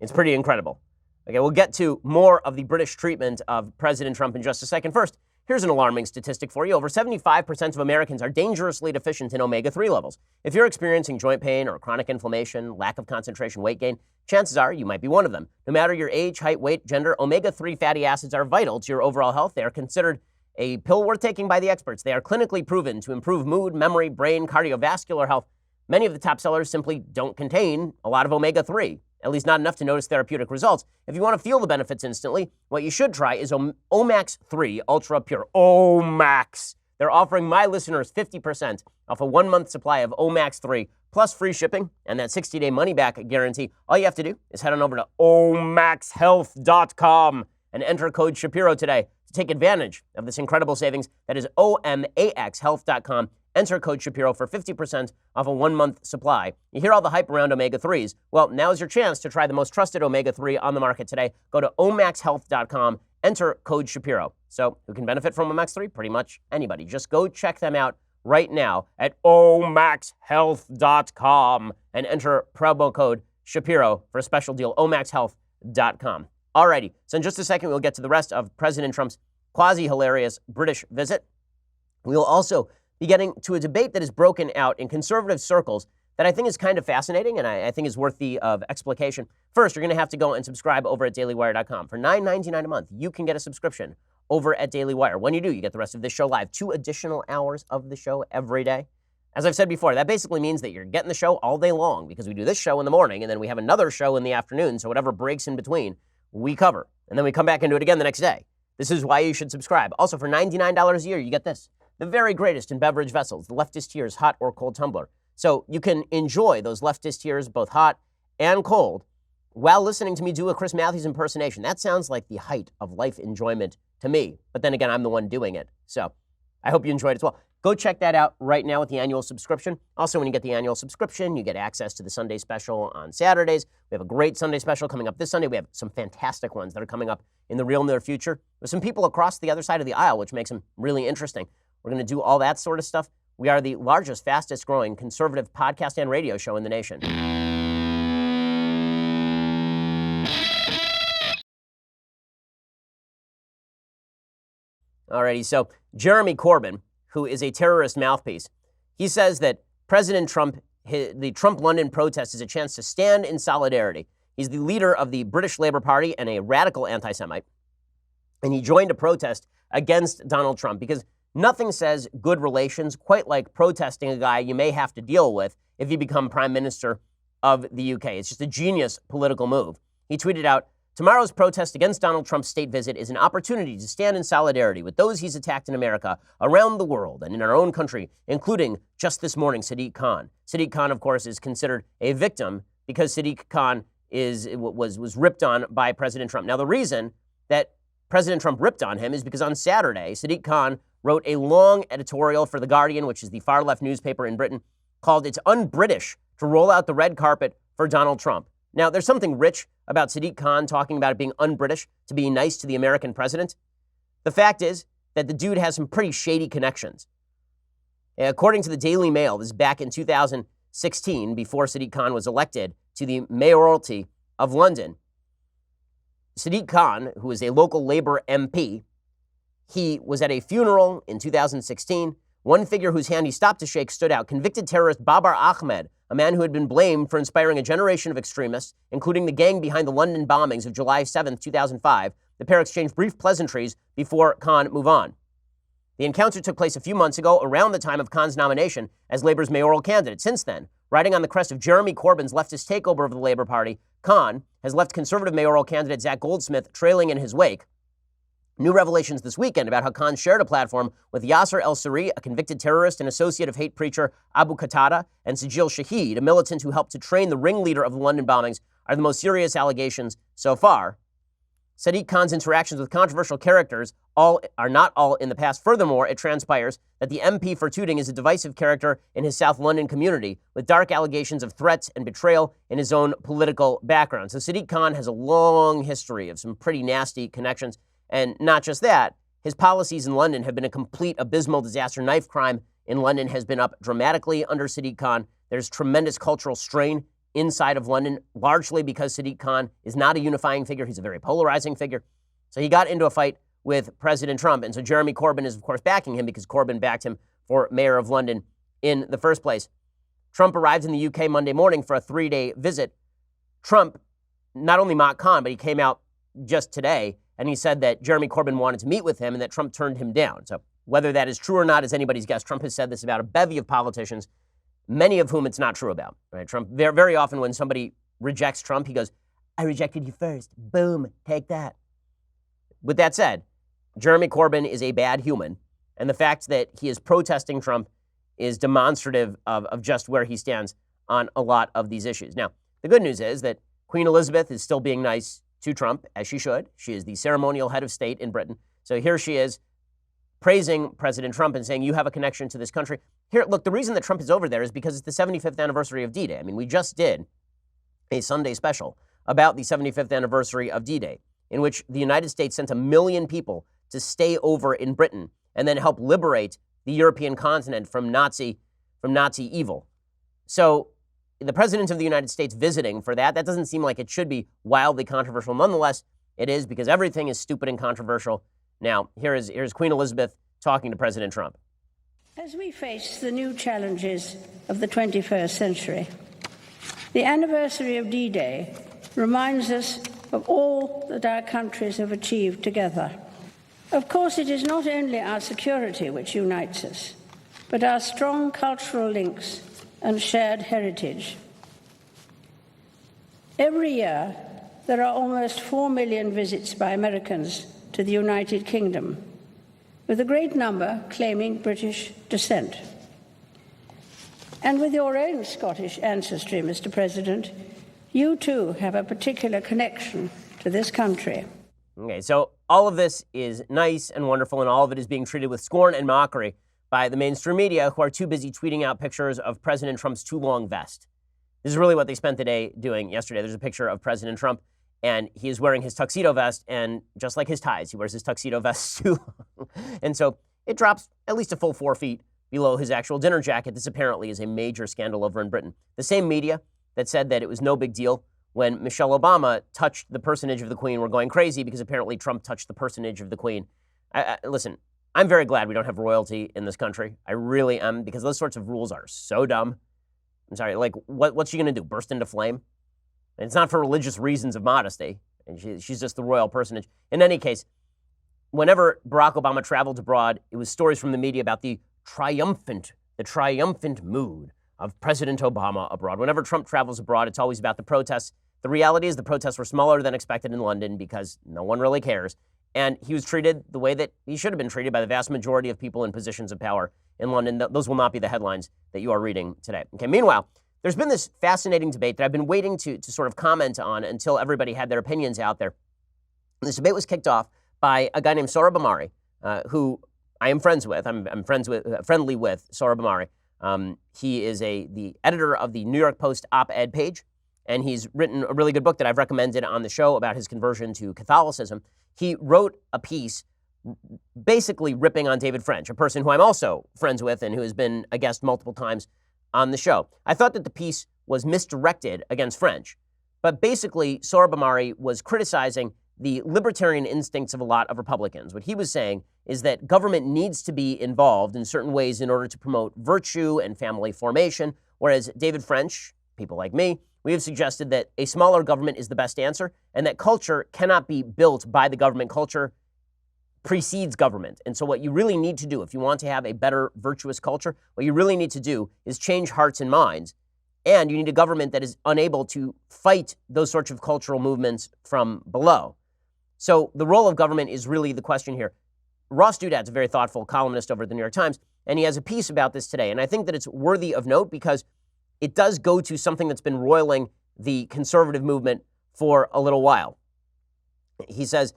It's pretty incredible. Okay, we'll get to more of the British treatment of President Trump in just a second. First, here's an alarming statistic for you. Over 75% of Americans are dangerously deficient in omega-3 levels. If you're experiencing joint pain or chronic inflammation, lack of concentration, weight gain, chances are you might be one of them. No matter your age, height, weight, gender, omega-3 fatty acids are vital to your overall health. They are considered a pill worth taking by the experts. They are clinically proven to improve mood, memory, brain, cardiovascular health. Many of the top sellers simply don't contain a lot of omega-3, at least not enough to notice therapeutic results. If you want to feel the benefits instantly, what you should try is Omax 3 Ultra Pure. Omax! They're offering my listeners 50% off a 1-month supply of Omax 3 plus free shipping and that 60-day money-back guarantee. All you have to do is head on over to omaxhealth.com and enter code Shapiro today to take advantage of this incredible savings. That is omaxhealth.com. Enter code Shapiro for 50% off a 1-month supply. You hear all the hype around omega-3s. Well, now is your chance to try the most trusted omega-3 on the market today. Go to omaxhealth.com, enter code Shapiro. So who can benefit from Omax 3? Pretty much anybody. Just go check them out right now at omaxhealth.com and enter promo code Shapiro for a special deal, omaxhealth.com. Alrighty, so in just a second, we'll get to the rest of President Trump's quasi-hilarious British visit. We will also be getting to a debate that is broken out in conservative circles that I think is kind of fascinating and I think is worthy of explication. First, you're going to have to go and subscribe over at dailywire.com. For $9.99 a month, you can get a subscription over at Daily Wire. When you do, you get the rest of this show live, 2 additional hours of the show every day. As I've said before, that basically means that you're getting the show all day long because we do this show in the morning and then we have another show in the afternoon, so whatever breaks in between, we cover. And then we come back and do it again the next day. This is why you should subscribe. Also, for $99 a year, you get this. The very greatest in beverage vessels, the leftist tears hot or cold tumbler. So you can enjoy those leftist tears, both hot and cold, while listening to me do a Chris Matthews impersonation. That sounds like the height of life enjoyment to me. But then again, I'm the one doing it. So I hope you enjoyed it as well. Go check that out right now with the annual subscription. Also, when you get the annual subscription, you get access to the Sunday special on Saturdays. We have a great Sunday special coming up this Sunday. We have some fantastic ones that are coming up in the real near future with some people across the other side of the aisle, which makes them really interesting. We're going to do all that sort of stuff. We are the largest, fastest growing conservative podcast and radio show in the nation. Alrighty, so Jeremy Corbyn, who is a terrorist mouthpiece, he says that President Trump, the Trump London protest is a chance to stand in solidarity. He's the leader of the British Labour Party and a radical anti-Semite. And he joined a protest against Donald Trump because nothing says good relations quite like protesting a guy you may have to deal with if you become Prime Minister of the UK. It's just a genius political move. He tweeted out, "Tomorrow's protest against Donald Trump's state visit is an opportunity to stand in solidarity with those he's attacked in America, around the world, and in our own country, including just this morning, Sadiq Khan." Sadiq Khan, of course, is considered a victim because Sadiq Khan was ripped on by President Trump. Now, the reason that President Trump ripped on him is because on Saturday, Sadiq Khan wrote a long editorial for The Guardian, which is the far-left newspaper in Britain, called "It's un-British to roll out the red carpet for Donald Trump." Now, there's something rich about Sadiq Khan talking about it being un-British to be nice to the American president. The fact is that the dude has some pretty shady connections. According to the Daily Mail, this is back in 2016, before Sadiq Khan was elected to the mayoralty of London. Sadiq Khan, who is a local Labour MP, he was at a funeral in 2016. One figure whose hand he stopped to shake stood out: convicted terrorist Babar Ahmed, a man who had been blamed for inspiring a generation of extremists, including the gang behind the London bombings of July 7th, 2005, The pair exchanged brief pleasantries before Khan moved on. The encounter took place a few months ago, around the time of Khan's nomination as Labour's mayoral candidate. Since then, riding on the crest of Jeremy Corbyn's leftist takeover of the Labour Party, Khan has left Conservative mayoral candidate Zach Goldsmith trailing in his wake. New revelations this weekend about how Khan shared a platform with Yasser El-Sari, a convicted terrorist and associate of hate preacher Abu Qatada, and Sajil Shahid, a militant who helped to train the ringleader of the London bombings, are the most serious allegations so far. Sadiq Khan's interactions with controversial characters are not all in the past. Furthermore, it transpires that the MP for Tooting is a divisive character in his South London community, with dark allegations of threats and betrayal in his own political background. So Sadiq Khan has a long history of some pretty nasty connections. And not just that, his policies in London have been a complete abysmal disaster. Knife crime in London has been up dramatically under Sadiq Khan. There's tremendous cultural strain inside of London, largely because Sadiq Khan is not a unifying figure. He's a very polarizing figure. So he got into a fight with President Trump. And so Jeremy Corbyn is, of course, backing him because Corbyn backed him for mayor of London in the first place. Trump arrived in the UK Monday morning for a 3-day visit. Trump not only mocked Khan, but he came out just today and he said that Jeremy Corbyn wanted to meet with him and that Trump turned him down. So whether that is true or not is anybody's guess. Trump has said this about a bevy of politicians, many of whom it's not true about. Right? Trump, very often when somebody rejects Trump, he goes, "I rejected you first. Boom, take that." With that said, Jeremy Corbyn is a bad human, and the fact that he is protesting Trump is demonstrative of just where he stands on a lot of these issues. Now, the good news is that Queen Elizabeth is still being nice to Trump, as she should. She is the ceremonial head of state in Britain. So here she is praising President Trump and saying, you have a connection to this country. Here, look, the reason that Trump is over there is because it's the 75th anniversary of D-Day. I mean, we just did a Sunday special about the 75th anniversary of D-Day, in which the United States sent 1 million people to stay over in Britain and then help liberate the European continent from Nazi evil. So the President of the United States visiting for that doesn't seem like it should be wildly controversial. Nonetheless, it is, because everything is stupid and controversial. Now, here's Queen Elizabeth talking to President Trump. As we face the new challenges of the 21st century, the anniversary of D-Day reminds us of all that our countries have achieved together. Of course, it is not only our security which unites us, but our strong cultural links and shared heritage. Every year, there are almost 4 million visits by Americans to the United Kingdom, with a great number claiming British descent. And with your own Scottish ancestry, Mr. President, you too have a particular connection to this country. Okay, so all of this is nice and wonderful, and all of it is being treated with scorn and mockery by the mainstream media, who are too busy tweeting out pictures of President Trump's too long vest. This is really what they spent the day doing yesterday. There's a picture of President Trump, and he is wearing his tuxedo vest, and just like his ties, he wears his tuxedo vest too long. And so it drops at least a full 4 feet below his actual dinner jacket. This apparently is a major scandal over in Britain. The same media that said that it was no big deal when Michelle Obama touched the personage of the Queen were going crazy because apparently Trump touched the personage of the Queen. Listen, I'm very glad we don't have royalty in this country. I really am, because those sorts of rules are so dumb. I'm sorry, like, what's she going to do, burst into flame? And it's not for religious reasons of modesty. And she's just the royal personage. In any case, whenever Barack Obama traveled abroad, it was stories from the media about the triumphant mood of President Obama abroad. Whenever Trump travels abroad, it's always about the protests. The reality is the protests were smaller than expected in London because no one really cares. And he was treated the way that he should have been treated by the vast majority of people in positions of power in London. Those will not be the headlines that you are reading today. Okay. Meanwhile, there's been this fascinating debate that I've been waiting to sort of comment on until everybody had their opinions out there. This debate was kicked off by a guy named Sohrab Ahmari, who I am friends with. I'm friendly with Sohrab Ahmari. He is the editor of the New York Post op-ed page, and he's written a really good book that I've recommended on the show about his conversion to Catholicism. He wrote a piece basically ripping on David French, a person who I'm also friends with and who has been a guest multiple times on the show. I thought that the piece was misdirected against French, but basically Sohrab Ahmari was criticizing the libertarian instincts of a lot of Republicans. What he was saying is that government needs to be involved in certain ways in order to promote virtue and family formation, whereas David French, people like me, we have suggested that a smaller government is the best answer and that culture cannot be built by the government. Culture precedes government. And so what you really need to do, if you want to have a better, virtuous culture, what you really need to do is change hearts and minds. And you need a government that is unable to fight those sorts of cultural movements from below. So the role of government is really the question here. Ross Douthat's a very thoughtful columnist over at the New York Times, and he has a piece about this today. And I think that it's worthy of note because it does go to something that's been roiling the conservative movement for a little while. He says,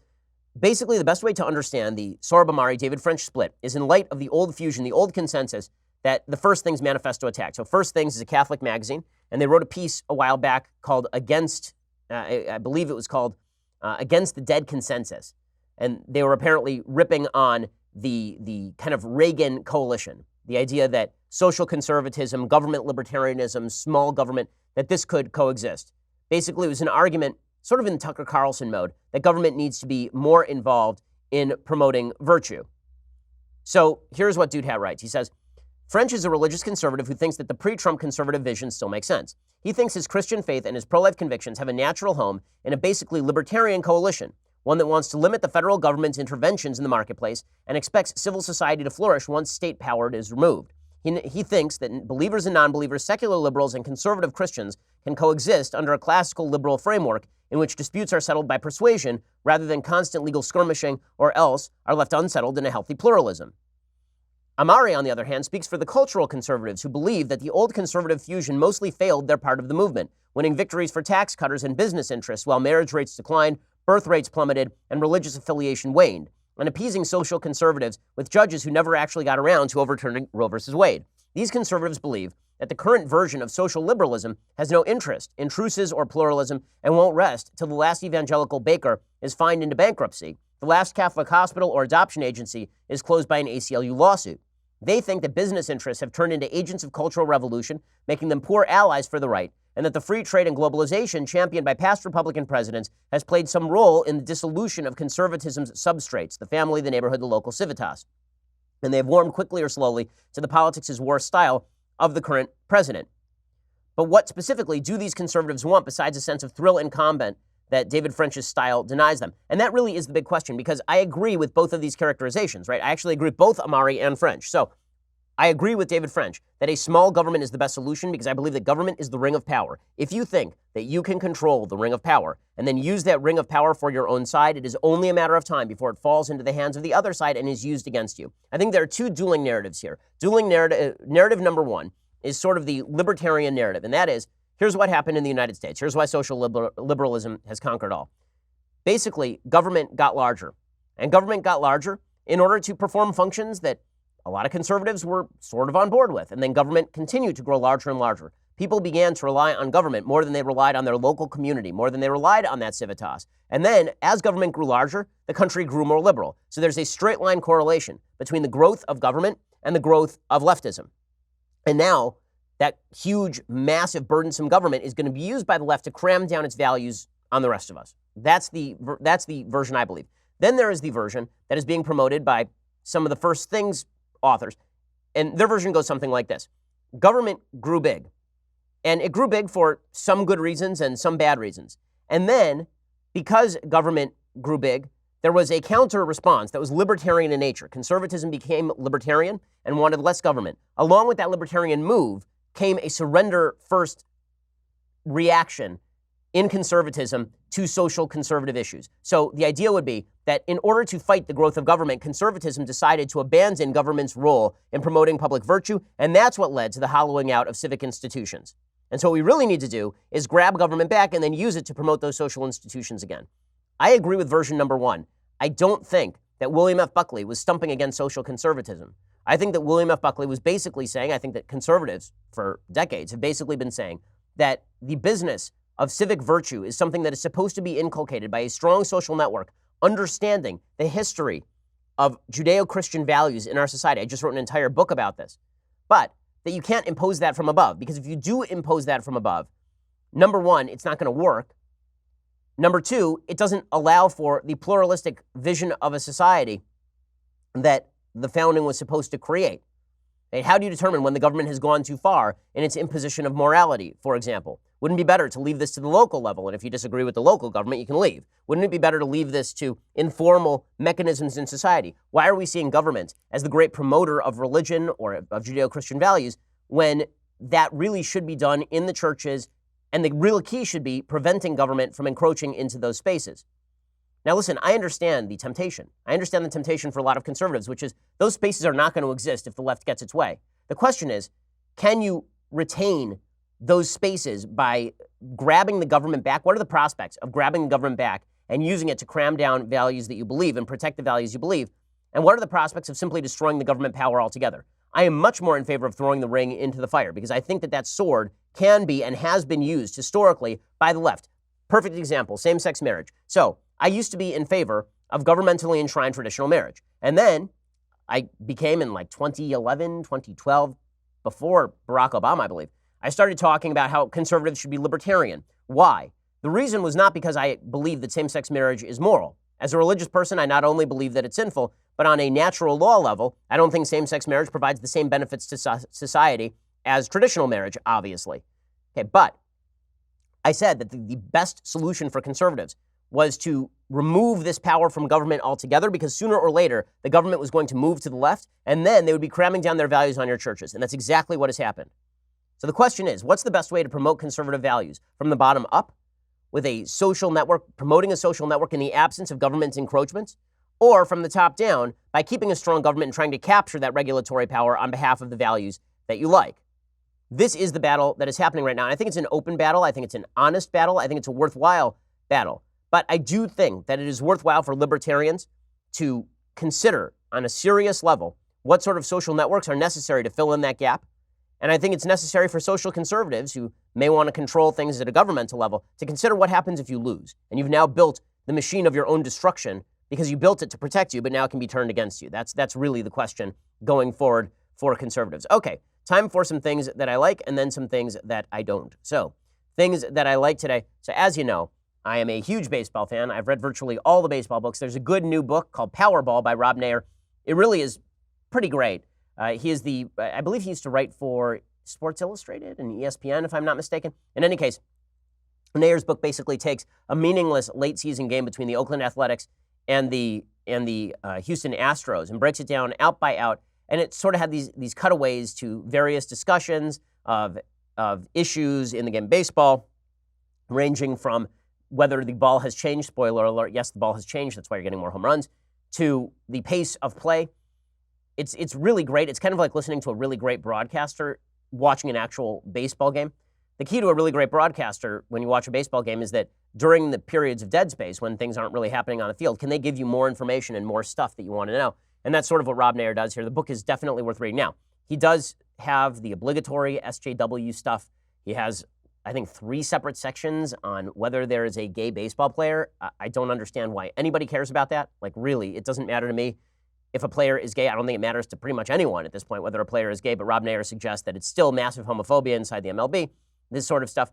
basically, the best way to understand the Sorab-Amari-David French split is in light of the old fusion, the old consensus that the First Things Manifesto attacked. So First Things is a Catholic magazine, and they wrote a piece a while back called Against, I believe it was called Against the Dead Consensus. And they were apparently ripping on the kind of Reagan coalition, the idea that social conservatism, government libertarianism, small government, that this could coexist. Basically, it was an argument, sort of in Tucker Carlson mode, that government needs to be more involved in promoting virtue. So here's what Douthat writes. He says, French is a religious conservative who thinks that the pre-Trump conservative vision still makes sense. He thinks his Christian faith and his pro-life convictions have a natural home in a basically libertarian coalition, one that wants to limit the federal government's interventions in the marketplace and expects civil society to flourish once state power is removed. He thinks that believers and non-believers, secular liberals and conservative Christians can coexist under a classical liberal framework in which disputes are settled by persuasion rather than constant legal skirmishing, or else are left unsettled in a healthy pluralism. Amari, on the other hand, speaks for the cultural conservatives who believe that the old conservative fusion mostly failed their part of the movement, winning victories for tax cutters and business interests while marriage rates declined, birth rates plummeted, and religious affiliation waned, and appeasing social conservatives with judges who never actually got around to overturning Roe v. Wade. These conservatives believe that the current version of social liberalism has no interest in truces or pluralism and won't rest till the last evangelical baker is fined into bankruptcy, the last Catholic hospital or adoption agency is closed by an ACLU lawsuit. They think that business interests have turned into agents of cultural revolution, making them poor allies for the right, and that the free trade and globalization championed by past Republican presidents has played some role in the dissolution of conservatism's substrates, the family, the neighborhood, the local civitas. And they have warmed quickly or slowly to the politics is war style of the current president. But what specifically do these conservatives want besides a sense of thrill and combat that David French's style denies them? And that really is the big question, because I agree with both of these characterizations, right? I actually agree with both Amari and French. So I agree with David French that a small government is the best solution because I believe that government is the ring of power. If you think that you can control the ring of power and then use that ring of power for your own side, it is only a matter of time before it falls into the hands of the other side and is used against you. I think there are two dueling narratives here. Narrative number one is sort of the libertarian narrative, and that is, here's what happened in the United States. Here's why social liberalism has conquered all. Basically, government got larger, and government got larger in order to perform functions that a lot of conservatives were sort of on board with, and then government continued to grow larger and larger. People began to rely on government more than they relied on their local community, more than they relied on that civitas. And then, as government grew larger, the country grew more liberal. So there's a straight line correlation between the growth of government and the growth of leftism. And now, that huge, massive, burdensome government is going to be used by the left to cram down its values on the rest of us. That's the version I believe. Then there is the version that is being promoted by some of the First Things authors, and their version goes something like this. Government grew big, and it grew big for some good reasons and some bad reasons. And then, because government grew big, there was a counter response that was libertarian in nature. Conservatism became libertarian and wanted less government. Along with that libertarian move came a surrender first reaction in conservatism to social conservative issues. So the idea would be that in order to fight the growth of government, conservatism decided to abandon government's role in promoting public virtue, and that's what led to the hollowing out of civic institutions. And so what we really need to do is grab government back and then use it to promote those social institutions again. I agree with version number one. I don't think that William F. Buckley was stumping against social conservatism. I think that William F. Buckley was basically saying, I think that conservatives for decades have basically been saying that the business of civic virtue is something that is supposed to be inculcated by a strong social network, understanding the history of Judeo-Christian values in our society. I just wrote an entire book about this. But that you can't impose that from above, because if you do impose that from above, number one, it's not going to work. Number two, it doesn't allow for the pluralistic vision of a society that the founding was supposed to create. How do you determine when the government has gone too far in its imposition of morality, for example? Wouldn't it be better to leave this to the local level? And if you disagree with the local government, you can leave. Wouldn't it be better to leave this to informal mechanisms in society? Why are we seeing government as the great promoter of religion or of Judeo-Christian values when that really should be done in the churches, and the real key should be preventing government from encroaching into those spaces? Now, listen, I understand the temptation. I understand the temptation for a lot of conservatives, which is those spaces are not going to exist if the left gets its way. The question is, can you retain those spaces by grabbing the government back? What are the prospects of grabbing the government back and using it to cram down values that you believe and protect the values you believe? And what are the prospects of simply destroying the government power altogether? I am much more in favor of throwing the ring into the fire because I think that that sword can be and has been used historically by the left. Perfect example, same-sex marriage. So I used to be in favor of governmentally enshrined traditional marriage. And then I became in like 2011, 2012, before Barack Obama, I believe, I started talking about how conservatives should be libertarian. Why? The reason was not because I believe that same-sex marriage is moral. As a religious person, I not only believe that it's sinful, but on a natural law level, I don't think same-sex marriage provides the same benefits to society as traditional marriage, obviously. Okay, but I said that the best solution for conservatives was to remove this power from government altogether, because sooner or later, the government was going to move to the left, and then they would be cramming down their values on your churches. And that's exactly what has happened. So the question is, what's the best way to promote conservative values? From the bottom up, with a social network, promoting a social network in the absence of government encroachments? Or from the top down, by keeping a strong government and trying to capture that regulatory power on behalf of the values that you like? This is the battle that is happening right now. And I think it's an open battle. I think it's an honest battle. I think it's a worthwhile battle. But I do think that it is worthwhile for libertarians to consider on a serious level what sort of social networks are necessary to fill in that gap. And I think it's necessary for social conservatives who may want to control things at a governmental level to consider what happens if you lose. And you've now built the machine of your own destruction because you built it to protect you, but now it can be turned against you. That's really the question going forward for conservatives. Okay, time for some things that I like and then some things that I don't. So, things that I like today. So as you know, I am a huge baseball fan. I've read virtually all the baseball books. There's a good new book called Powerball by Rob Nair. It really is pretty great. He is I believe he used to write for Sports Illustrated and ESPN, if I'm not mistaken. In any case, Nair's book basically takes a meaningless late season game between the Oakland Athletics and the Houston Astros and breaks it down out by out. And it sort of had these cutaways to various discussions of issues in the game of baseball, ranging from whether the ball has changed, spoiler alert, yes, the ball has changed, that's why you're getting more home runs, to the pace of play. It's really great. It's kind of like listening to a really great broadcaster watching an actual baseball game. The key to a really great broadcaster when you watch a baseball game is that during the periods of dead space, when things aren't really happening on the field, can they give you more information and more stuff that you want to know? And that's sort of what Rob Nair does here. The book is definitely worth reading. Now, he does have the obligatory SJW stuff. He has, I think, 3 separate sections on whether there is a gay baseball player. I don't understand why anybody cares about that. Like, really, it doesn't matter to me. If a player is gay, I don't think it matters to pretty much anyone at this point whether a player is gay, but Rob Nair suggests that it's still massive homophobia inside the MLB, this sort of stuff.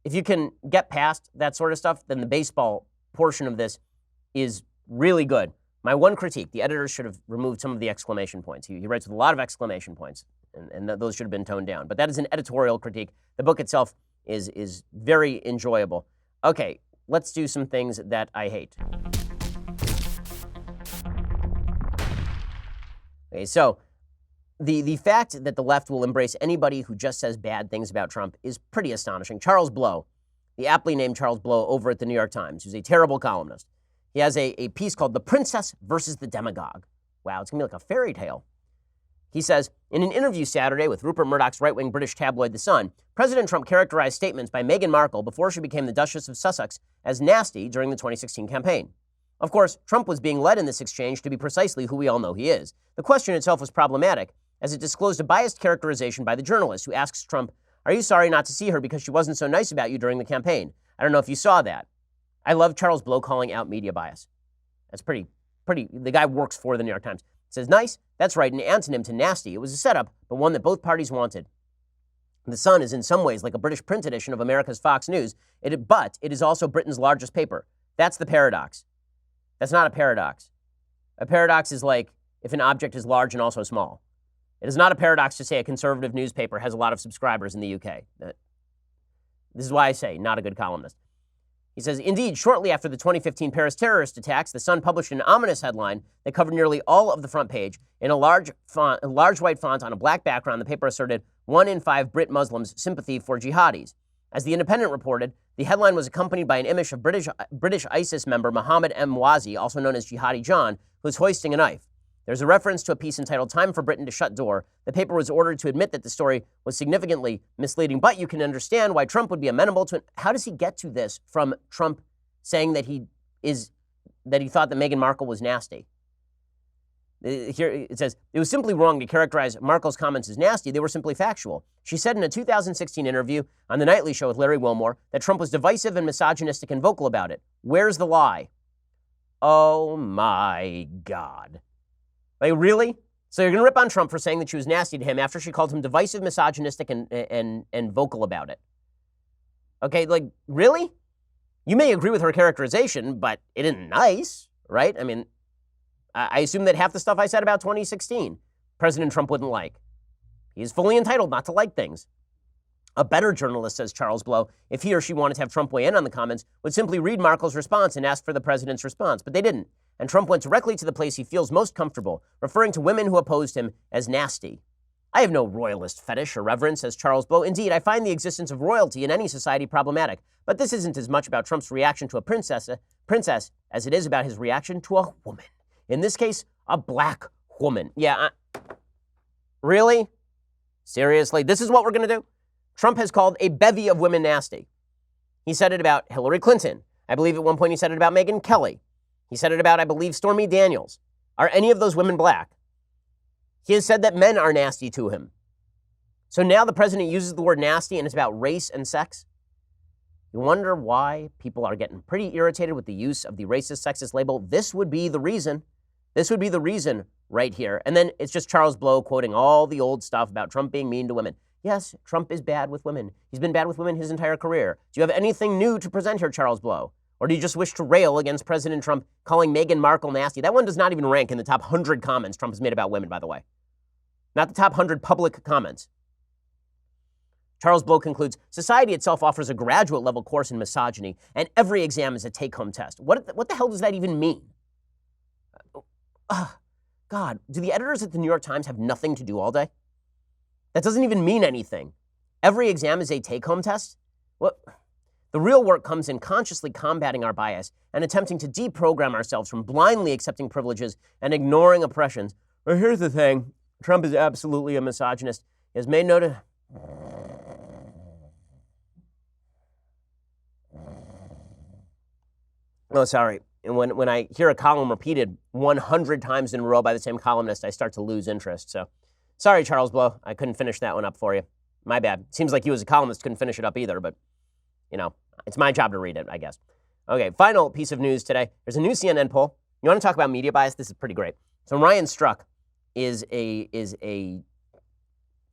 If you can get past that sort of stuff, then the baseball portion of this is really good. My one critique, the editors should have removed some of the exclamation points. He writes with a lot of exclamation points, and those should have been toned down. But that is an editorial critique. The book itself is very enjoyable. Okay, let's do some things that I hate. Okay, so the fact that the left will embrace anybody who just says bad things about Trump is pretty astonishing. Charles Blow, the aptly named Charles Blow over at the New York Times, who's a terrible columnist, he has a piece called The Princess versus the Demagogue. Wow, it's going to be like a fairy tale. He says, in an interview Saturday with Rupert Murdoch's right-wing British tabloid The Sun, President Trump characterized statements by Meghan Markle before she became the Duchess of Sussex as nasty during the 2016 campaign. Of course, Trump was being led in this exchange to be precisely who we all know he is. The question itself was problematic, as it disclosed a biased characterization by the journalist who asks Trump, "Are you sorry not to see her because she wasn't so nice about you during the campaign?" I don't know if you saw that. I love Charles Blow calling out media bias. That's pretty, the guy works for the New York Times. It says, nice, that's right, an antonym to nasty. It was a setup, but one that both parties wanted. The Sun is in some ways like a British print edition of America's Fox News, but it is also Britain's largest paper. That's the paradox. That's not a paradox. A paradox is like if an object is large and also small. It is not a paradox to say a conservative newspaper has a lot of subscribers in the UK. This is why I say not a good columnist. He says, indeed, shortly after the 2015 Paris terrorist attacks, The Sun published an ominous headline that covered nearly all of the front page. In a large white font on a black background, the paper asserted 1 in 5 Brit Muslims sympathy for jihadis. As The Independent reported, the headline was accompanied by an image of British ISIS member Mohammed M. Wazi, also known as Jihadi John, who was hoisting a knife. There's a reference to a piece entitled Time for Britain to Shut Door. The paper was ordered to admit that the story was significantly misleading, but you can understand why Trump would be amenable to it. How does he get to this from Trump saying that he thought that Meghan Markle was nasty? Here it says, it was simply wrong to characterize Markle's comments as nasty. They were simply factual. She said in a 2016 interview on The Nightly Show with Larry Wilmore that Trump was divisive and misogynistic and vocal about it. Where's the lie? Oh my God. Like, really? So you're going to rip on Trump for saying that she was nasty to him after she called him divisive, misogynistic, and vocal about it? Okay, like, really? You may agree with her characterization, but it isn't nice, right? I mean, I assume that half the stuff I said about 2016, President Trump wouldn't like. He's fully entitled not to like things. A better journalist, says Charles Blow, if he or she wanted to have Trump weigh in on the comments, would simply read Markle's response and ask for the president's response. But they didn't. And Trump went directly to the place he feels most comfortable, referring to women who opposed him as nasty. I have no royalist fetish or reverence, says Charles Blow. Indeed, I find the existence of royalty in any society problematic. But this isn't as much about Trump's reaction to a princess as it is about his reaction to a woman. In this case, a black woman. Yeah, really? Seriously? This is what we're going to do? Trump has called a bevy of women nasty. He said it about Hillary Clinton. I believe at one point he said it about Megyn Kelly. He said it about, I believe, Stormy Daniels. Are any of those women black? He has said that men are nasty to him. So now the president uses the word nasty and it's about race and sex? You wonder why people are getting pretty irritated with the use of the racist, sexist label. This would be the reason. This would be the reason right here. And then it's just Charles Blow quoting all the old stuff about Trump being mean to women. Yes, Trump is bad with women. He's been bad with women his entire career. Do you have anything new to present here, Charles Blow? Or do you just wish to rail against President Trump calling Meghan Markle nasty? That one does not even rank in the top 100 comments Trump has made about women, by the way. Not the top 100 public comments. Charles Blow concludes, society itself offers a graduate level course in misogyny, and every exam is a take-home test. What the hell does that even mean? God, do the editors at the New York Times have nothing to do all day? That doesn't even mean anything. Every exam is a take-home test? What? The real work comes in consciously combating our bias and attempting to deprogram ourselves from blindly accepting privileges and ignoring oppressions. But here's the thing. Trump is absolutely a misogynist. He has made note of... Oh, sorry. And when I hear a column repeated 100 times in a row by the same columnist, I start to lose interest. So, sorry, Charles Blow. I couldn't finish that one up for you. My bad. Seems like you as a columnist couldn't finish it up either, but, you know, it's my job to read it, I guess. Okay, final piece of news today. There's a new CNN poll. You want to talk about media bias? This is pretty great. So Ryan Struck is a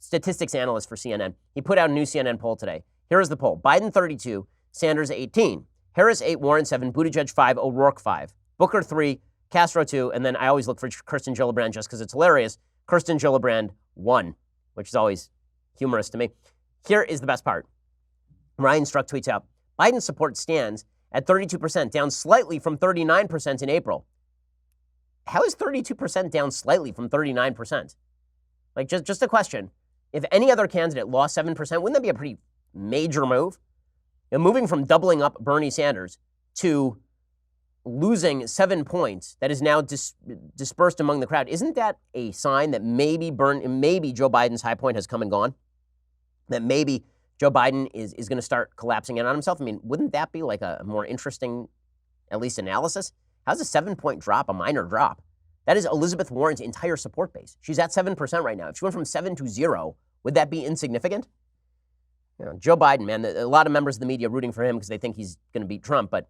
statistics analyst for CNN. He put out a new CNN poll today. Here is the poll. Biden 32, Sanders 18. Harris 8, Warren 7, Buttigieg 5, O'Rourke 5, Booker 3, Castro 2, and then I always look for Kirsten Gillibrand just because it's hilarious. Kirsten Gillibrand 1, which is always humorous to me. Here is the best part. Ryan Struck tweets out, Biden's support stands at 32%, down slightly from 39% in April. How is 32% down slightly from 39%? Like, just a question. If any other candidate lost 7%, wouldn't that be a pretty major move? And moving from doubling up Bernie Sanders to losing 7 points that is now dispersed among the crowd, isn't that a sign that maybe Joe Biden's high point has come and gone? That maybe Joe Biden is going to start collapsing in on himself? I mean, wouldn't that be like a more interesting, at least, analysis? How's a 7-point drop a minor drop? That is Elizabeth Warren's entire support base. She's at 7% right now. If she went from 7 to 0, would that be insignificant? You know, Joe Biden, man, a lot of members of the media rooting for him because they think he's going to beat Trump. But,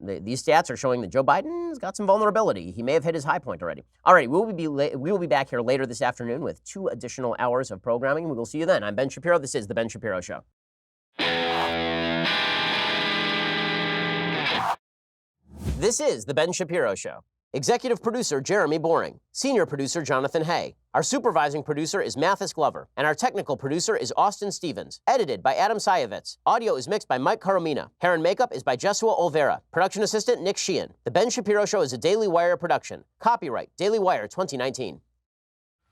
these stats are showing that Joe Biden's got some vulnerability. He may have hit his high point already. All right, we will be back here later this afternoon with 2 additional hours of programming. We will see you then. I'm Ben Shapiro. This is The Ben Shapiro Show. This is The Ben Shapiro Show. Executive producer Jeremy Boring. Senior producer Jonathan Hay. Our supervising producer is Mathis Glover. And our technical producer is Austin Stevens. Edited by Adam Sayevitz. Audio is mixed by Mike Caromina. Hair and makeup is by Jesua Olvera. Production assistant Nick Sheehan. The Ben Shapiro Show is a Daily Wire production. Copyright Daily Wire 2019.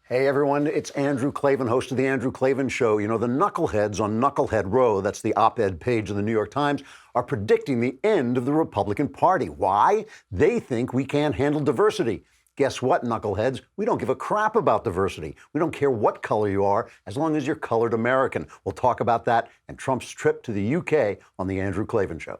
Hey everyone, it's Andrew Klavan, host of The Andrew Klavan Show. You know, the knuckleheads on Knucklehead Row, that's the op-ed page of the New York Times, are predicting the end of the Republican Party. Why? They think we can't handle diversity. Guess what, knuckleheads? We don't give a crap about diversity. We don't care what color you are, as long as you're colored American. We'll talk about that and Trump's trip to the UK on The Andrew Klavan Show.